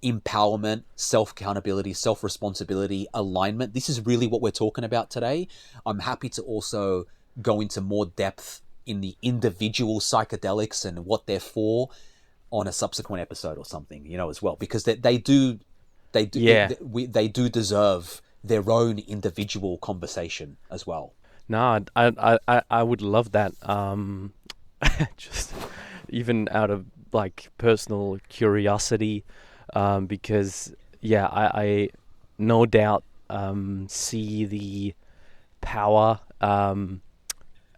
empowerment, self-accountability, self-responsibility, alignment. This is really what we're talking about today. I'm happy to also go into more depth in the individual psychedelics and what they're for on a subsequent episode or something, you know, as well, because they do deserve their own individual conversation as well. No, I would love that. Just even out of like personal curiosity, because I no doubt see the power,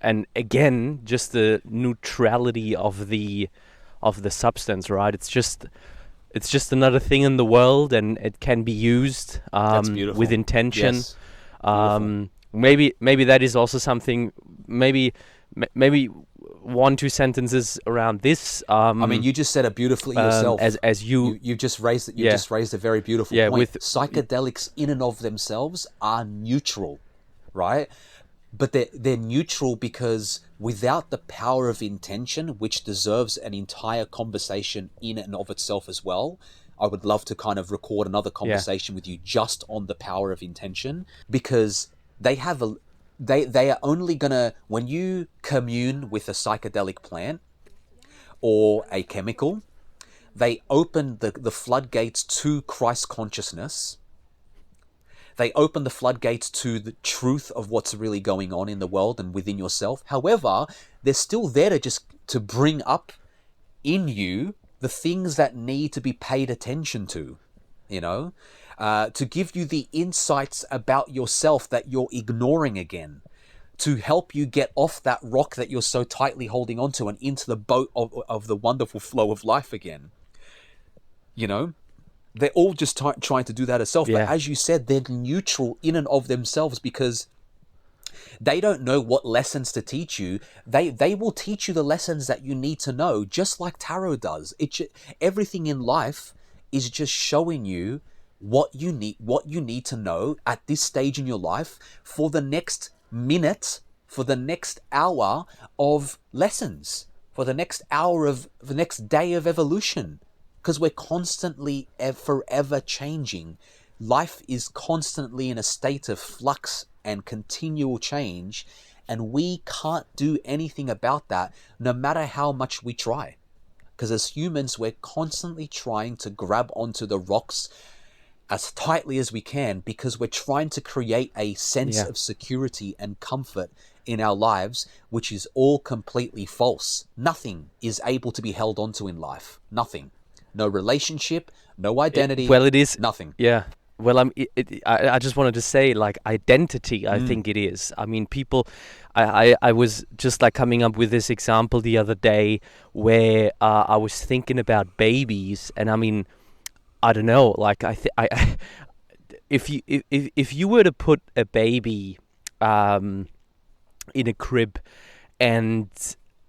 and again, just the neutrality of the substance, right? It's just another thing in the world, and it can be used with intention. Yes. Maybe that is also something. Maybe 1-2 sentences around this. I mean, you just said it beautifully yourself. As you just raised it. You just raised a very beautiful point. With psychedelics in and of themselves are neutral, right? But they're neutral because without the power of intention, which deserves an entire conversation in and of itself as well. I would love to kind of record another conversation with you just on the power of intention, because they are only gonna, when you commune with a psychedelic plant or a chemical, they open the floodgates to Christ consciousness. They open the floodgates to the truth of what's really going on in the world and within yourself. However, they're still there to bring up in you the things that need to be paid attention to, you know, to give you the insights about yourself that you're ignoring again, to help you get off that rock that you're so tightly holding onto and into the boat of the wonderful flow of life again, you know? They're all just trying to do that itself. Yeah. But as you said, they're neutral in and of themselves because they don't know what lessons to teach you. They will teach you the lessons that you need to know, just like tarot does. Everything in life is just showing you what you need to know at this stage in your life for the next minute, for the next hour of lessons, for the next day of evolution. Because we're constantly, forever changing. Life is constantly in a state of flux and continual change, and we can't do anything about that no matter how much we try. because as humans, we're constantly trying to grab onto the rocks as tightly as we can, because we're trying to create a sense of security and comfort in our lives, which is all completely false. Nothing is able to be held onto in life. Nothing. No relationship, no identity. Well, it is nothing. Yeah. Well, I just wanted to say, like, identity, I think it is. I mean, people, I was just like coming up with this example the other day where I was thinking about babies, and I mean, I don't know, like if you were to put a baby in a crib and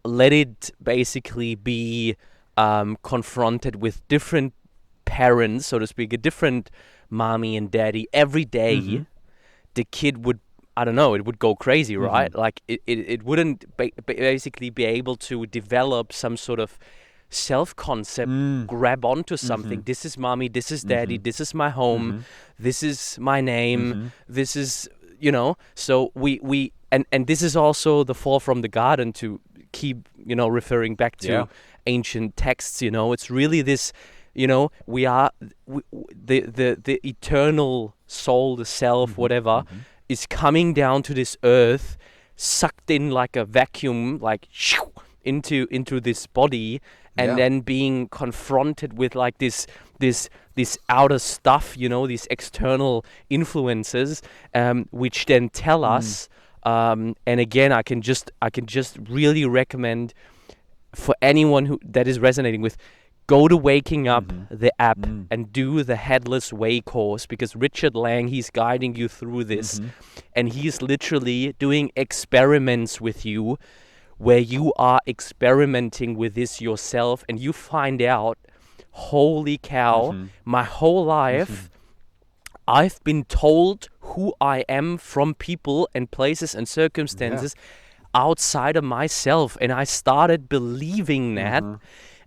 let it basically be confronted with different parents, so to speak, a different mommy and daddy every day, the kid would, I don't know, it would go crazy, right? Like it wouldn't basically be able to develop some sort of self-concept, grab onto something. This is mommy, this is daddy, this is my home, this is my name, this is, you know. So we and this is also the fall from the garden, to keep, you know, referring back to ancient texts. You know, it's really this, you know, we are the eternal soul, the self, whatever, is coming down to this earth, sucked in like a vacuum, like into this body, and then being confronted with like this outer stuff, you know, these external influences, which then tell us. And again, I can just really recommend for anyone that is resonating with, go to Waking Up, the app, and do the Headless Way course, because Richard Lang, he's guiding you through this, and he's literally doing experiments with you, where you are experimenting with this yourself, and you find out, holy cow, my whole life, I've been told who I am from people and places and circumstances outside of myself, and I started believing that,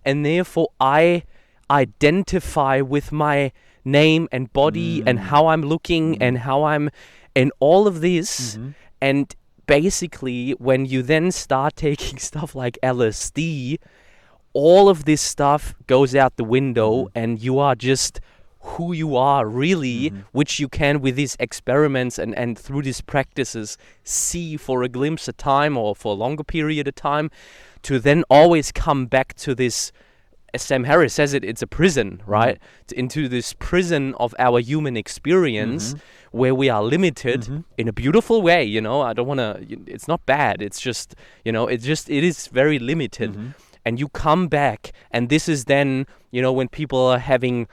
and therefore I identify with my name and body and how I'm looking and how I'm, and all of this. And basically, when you then start taking stuff like LSD, all of this stuff goes out the window, and you are just who you are really, which you can, with these experiments and through these practices, see for a glimpse of time or for a longer period of time, to then always come back to this, as Sam Harris says it's a prison, right? Into this prison of our human experience, where we are limited in a beautiful way, you know. I don't want to, it's not bad, it's just, you know, it is very limited. And you come back, and this is then, you know, when people are having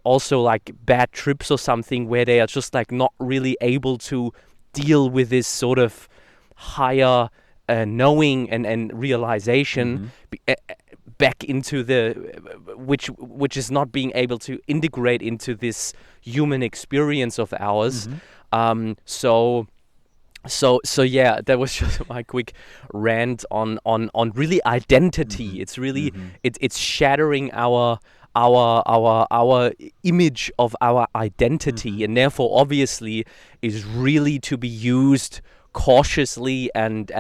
also like bad trips or something, where they are just like not really able to deal with this sort of higher knowing and realization, back into the, which is not being able to integrate into this human experience of ours. So yeah, that was just my quick rant on really identity. It's really it's shattering our image of our identity, and therefore obviously is really to be used cautiously and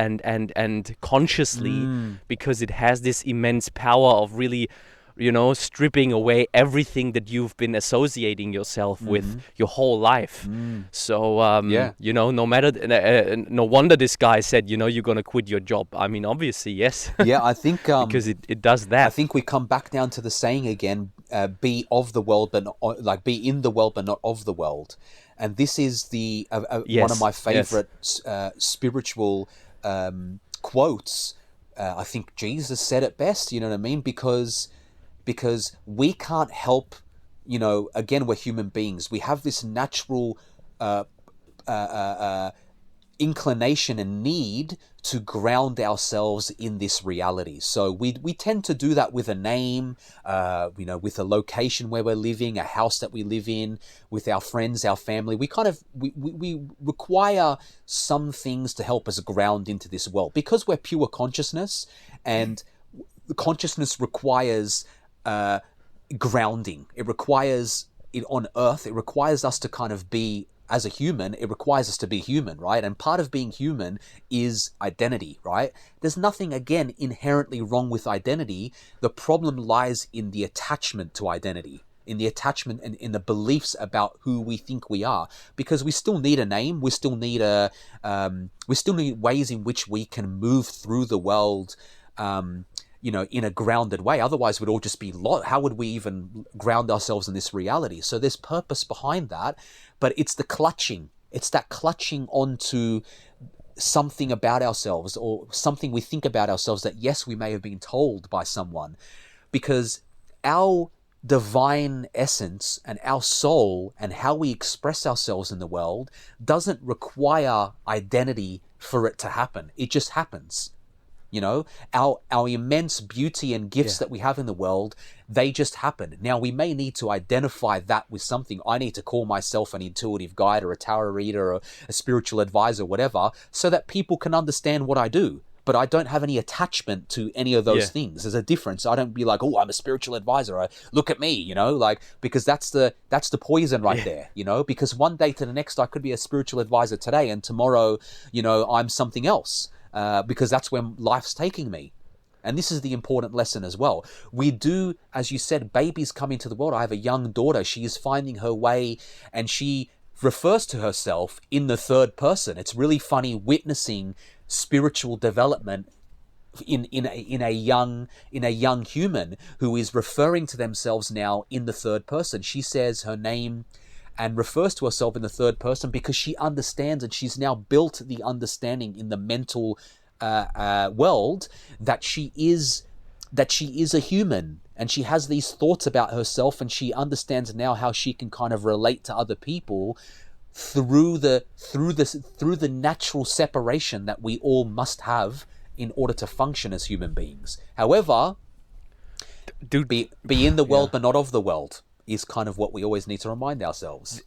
consciously, because it has this immense power of really, you know, stripping away everything that you've been associating yourself with your whole life. So you know, no matter no wonder this guy said, you know, you're gonna quit your job. I mean, obviously, yes. I think because it does that. I think we come back down to the saying again, be of the world but not, like, be in the world but not of the world. And this is the one of my favorite spiritual quotes. I think Jesus said it best, you know what I mean? Because we can't help, you know, again, we're human beings. We have this natural inclination and need to ground ourselves in this reality. So we tend to do that with a name, you know, with a location where we're living, a house that we live in, with our friends, our family. We kind of, we require some things to help us ground into this world, because we're pure consciousness, and the consciousness requires grounding. It requires it on earth. It requires us to kind of be as a human, it requires us to be human, right? And part of being human is identity, right? There's nothing, again, inherently wrong with identity. The problem lies in the attachment to identity, in the attachment and in the beliefs about who we think we are, because we still need a name. We still need ways in which we can move through the world, in a grounded way. Otherwise, we'd all just be lost. How would we even ground ourselves in this reality? So there's purpose behind that, but it's the clutching. It's that clutching onto something about ourselves or something we think about ourselves that, yes, we may have been told by someone, because our divine essence and our soul and how we express ourselves in the world doesn't require identity for it to happen. It just happens. Our immense beauty and gifts that we have in the world, they just happen. Now, we may need to identify that with something. I need to call myself an intuitive guide or a tarot reader or a spiritual advisor, whatever, so that people can understand what I do. But I don't have any attachment to any of those things. There's a difference. I don't be like, oh, I'm a spiritual advisor. Look at me, because that's the poison right there, because one day to the next, I could be a spiritual advisor today, and tomorrow, I'm something else. Because that's where life's taking me. And this is the important lesson as well. We do, as you said, babies come into the world. I have a young daughter. She is finding her way, and she refers to herself in the third person. It's really funny witnessing spiritual development in a young human who is referring to themselves now in the third person. She says her name and refers to herself in the third person because she understands, and she's now built the understanding in the mental world that she is a human, and she has these thoughts about herself, and she understands now how she can kind of relate to other people through the natural separation that we all must have in order to function as human beings. However, be in the world but not of the world is kind of what we always need to remind ourselves.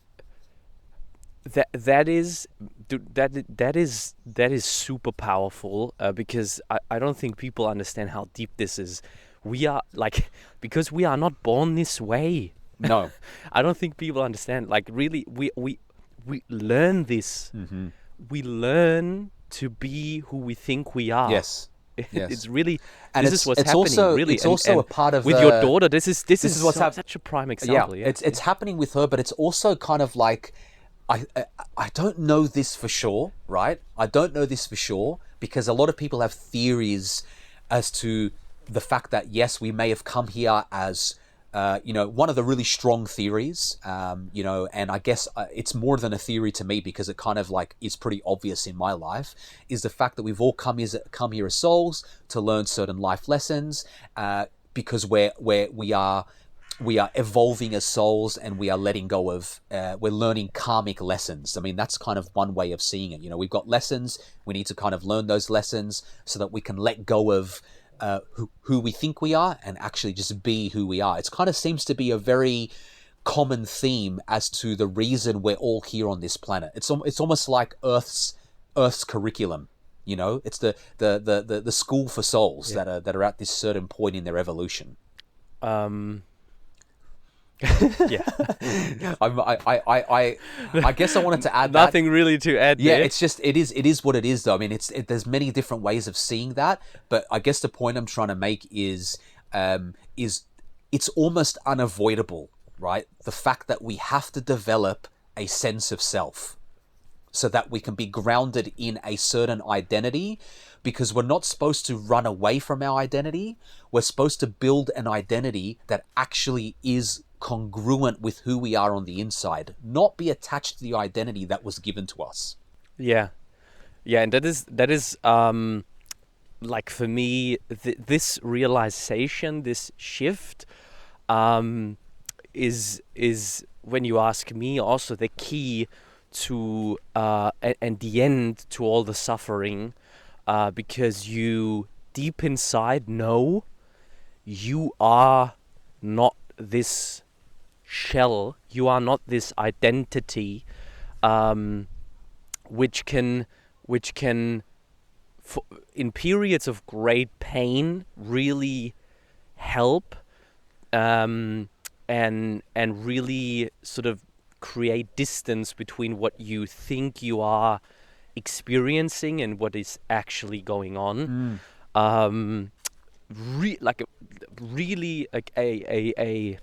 That is super powerful, because I don't think people understand how deep this is. We are because we are not born this way. No. I don't think people understand. Really, we learn this. Mm-hmm. We learn to be who we think we are. Yes. It's really, and this is what's happening. Also, really, it's also a part of with your daughter. This is what's such a prime example. Yeah, it's happening with her, but it's also kind of like, I don't know this for sure, right? I don't know this for sure because a lot of people have theories as to the fact that, yes, we may have come here as one of the really strong theories, and I guess it's more than a theory to me because it kind of is pretty obvious in my life, is the fact that we've all come here as souls to learn certain life lessons, because we are evolving as souls, and we are letting go of, we're learning karmic lessons. I mean, that's kind of one way of seeing it. We've got lessons, we need to kind of learn those lessons so that we can let go of who we think we are and actually just be who we are. It kind of seems to be a very common theme as to the reason we're all here on this planet. It's almost like Earth's curriculum. It's the school for souls that are at this certain point in their evolution. Yeah. I guess I wanted to add nothing really to add there. Yeah, it's just it is what it is though. I mean, there's many different ways of seeing that, but I guess the point I'm trying to make is it's almost unavoidable, right? The fact that we have to develop a sense of self so that we can be grounded in a certain identity, because we're not supposed to run away from our identity. We're supposed to build an identity that actually is congruent with who we are on the inside, not be attached to the identity that was given to us. Yeah, and that is for me, this realization, this shift, is when you ask me also the key to and the end to all the suffering, because you deep inside know you are not this shell, you are not this identity, which can in periods of great pain really help, and really sort of create distance between what you think you are experiencing and what is actually going on. Like a really like a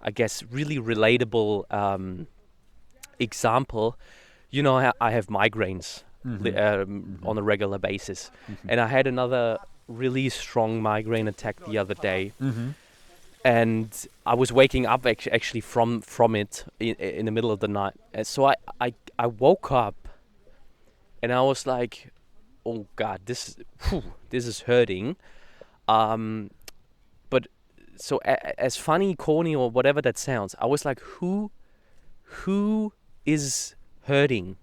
I guess really relatable example. You know, I have migraines on a regular basis, and I had another really strong migraine attack the other day, and I was waking up actually from it in the middle of the night. And so I woke up, and I was like, oh God, this is hurting. But so as funny, corny, or whatever that sounds, I was like, who is hurting?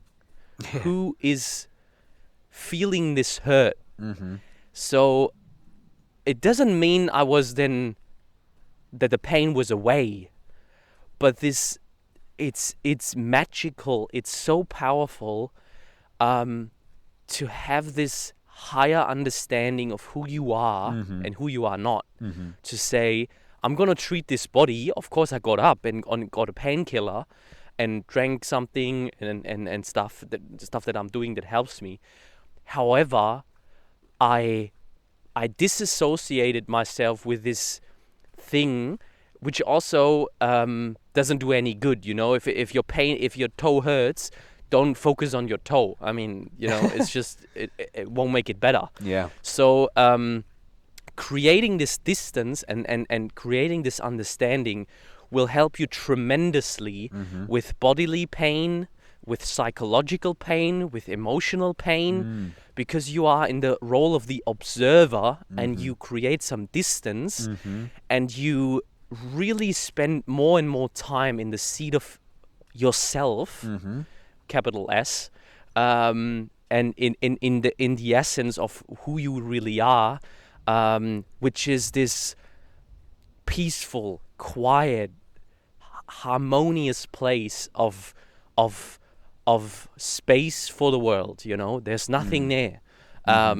Who is feeling this hurt? So it doesn't mean I was then that the pain was away, but it's magical. It's so powerful to have this higher understanding of who you are and who you are not. To say, I'm gonna treat this body. Of course, I got up and got a painkiller and drank something and stuff that I'm doing that helps me. However, I disassociated myself with this thing, which also doesn't do any good. You know, if your toe hurts, don't focus on your toe. I mean, you know, it's just it won't make it better. Yeah. So creating this distance and creating this understanding will help you tremendously with bodily pain, with psychological pain, with emotional pain, because you are in the role of the observer and you create some distance and you really spend more and more time in the seat of yourself, capital S, and in the essence of who you really are, which is this peaceful, quiet, harmonious place of space for the world. You know, there's nothing there. A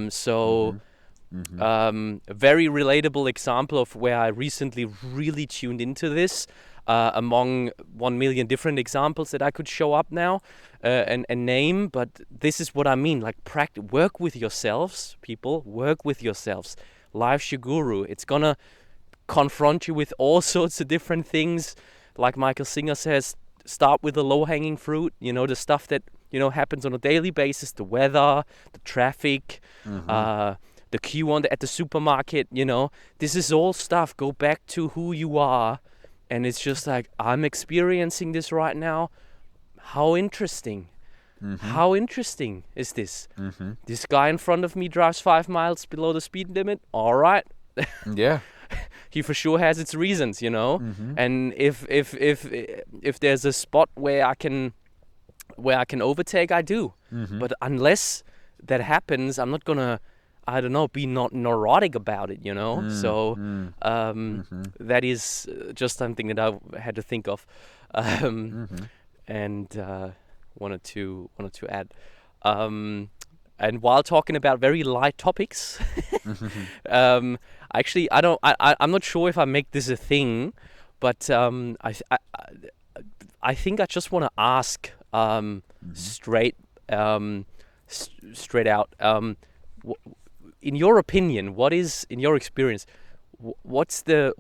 very relatable example of where I recently really tuned into this, among 1 million different examples that I could show up now and name. But this is what I mean, like work with yourselves, people, work with yourselves. Life's your guru. It's gonna confront you with all sorts of different things. Like Michael Singer says, start with the low-hanging fruit, you know, the stuff that, you know, happens on a daily basis, the weather, the traffic, the queue at the supermarket, you know. This is all stuff. Go back to who you are. And it's just like, I'm experiencing this right now. How interesting. How interesting is this? This guy in front of me drives 5 miles below the speed limit. All right. Yeah. He for sure has its reasons, you know. And if there's a spot where I can overtake, I do. But unless that happens, I'm not gonna, I don't know, be not neurotic about it, you know. So that is just something that I had to think of, and wanted to add. And while talking about very light topics, actually, I'm not sure if I make this a thing, but I think I just want to ask straight out. In your opinion, what is, in your experience, what's the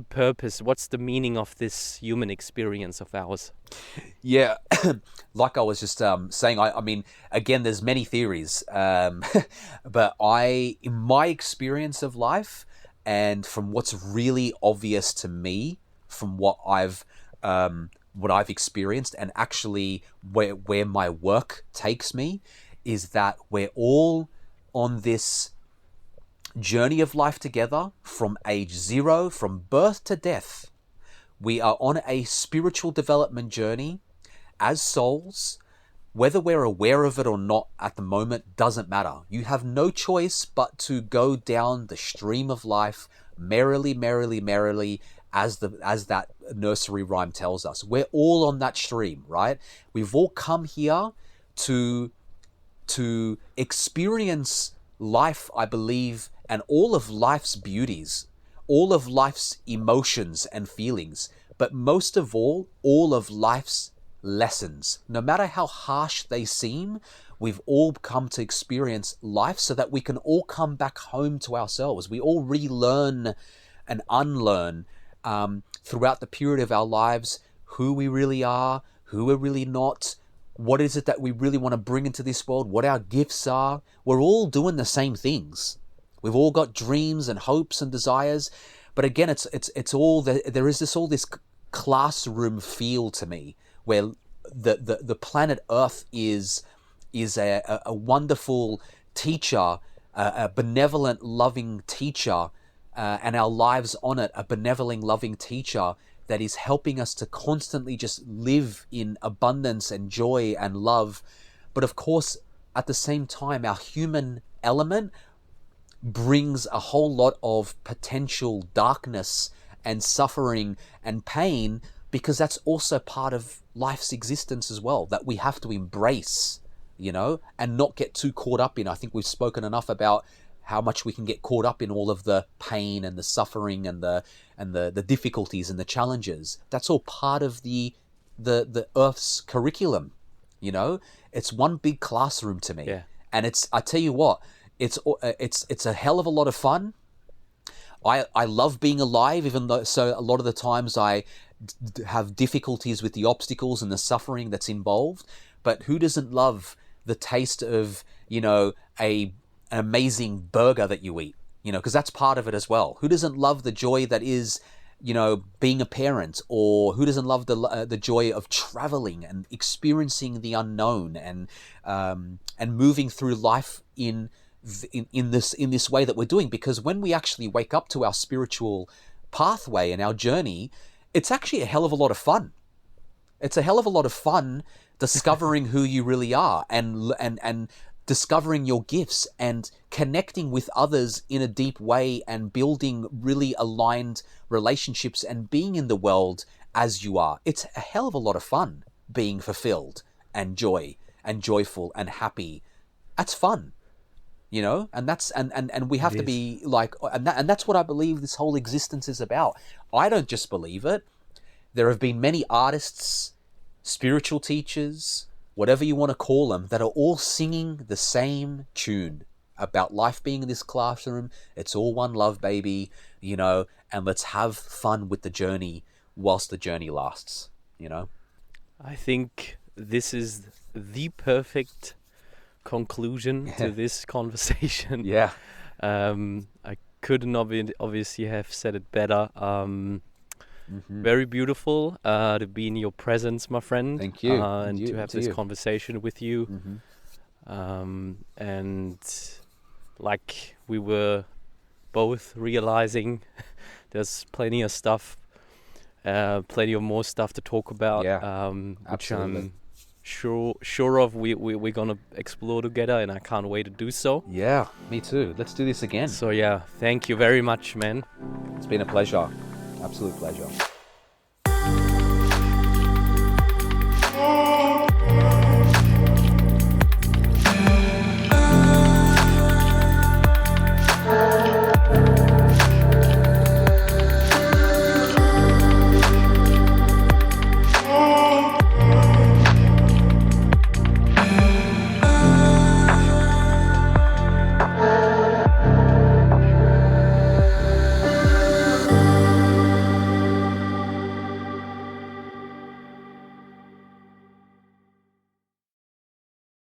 purpose? What's the meaning of this human experience of ours? Yeah, like I was just saying, I mean, again, there's many theories, but in my experience of life, and from what's really obvious to me, from what I've experienced, and actually where my work takes me, is that we're all on this journey of life together from age 0, from birth to death. We are on a spiritual development journey as souls. Whether we're aware of it or not at the moment doesn't matter. You have no choice but to go down the stream of life merrily, merrily, merrily, as that nursery rhyme tells us. We're all on that stream, right? We've all come here to experience life, I believe, and all of life's beauties, all of life's emotions and feelings, but most of all of life's lessons. No matter how harsh they seem, we've all come to experience life so that we can all come back home to ourselves. We all relearn and unlearn throughout the period of our lives who we really are, who we're really not, what is it that we really want to bring into this world, what our gifts are. We're all doing the same things. We've all got dreams and hopes and desires, but again, it's all there is this classroom feel to me, where the planet Earth is a wonderful teacher, a benevolent, loving teacher, and our lives on it, a benevolent, loving teacher that is helping us to constantly just live in abundance and joy and love. But of course, at the same time, our human element brings a whole lot of potential darkness and suffering and pain, because that's also part of life's existence as well, that we have to embrace, and not get too caught up in. I think we've spoken enough about how much we can get caught up in all of the pain and the suffering and the difficulties and the challenges. That's all part of the Earth's curriculum. It's one big classroom to me. Yeah. And I tell you what, it's a hell of a lot of fun. I love being alive, even though a lot of the times I have difficulties with the obstacles and the suffering that's involved. But who doesn't love the taste of, an amazing burger that you eat, because that's part of it as well. Who doesn't love the joy that is, being a parent, or who doesn't love the joy of traveling and experiencing the unknown and moving through life in this way that we're doing? Because when we actually wake up to our spiritual pathway and our journey, it's actually a hell of a lot of fun. It's a hell of a lot of fun discovering who you really are and discovering your gifts and connecting with others in a deep way and building really aligned relationships and being in the world as you are. It's a hell of a lot of fun being fulfilled and joyful and happy. That's fun, and that's and we have to be like, and that's what I believe this whole existence is about. I don't just believe it. There have been many artists, spiritual teachers, whatever you want to call them, that are all singing the same tune about life being in this classroom. It's all one love, baby, and let's have fun with the journey whilst the journey lasts, I think this is the perfect conclusion to this conversation. Yeah. I couldn't obviously have said it better. Very beautiful to be in your presence, my friend. Thank you. And to have this conversation with you. And like we were both realizing, there's plenty of stuff, plenty of more stuff to talk about. Which I'm sure of we're gonna explore together, and I can't wait to do so. Yeah, me too. Let's do this again. So yeah, thank you very much, man. It's been a pleasure. Absolute pleasure.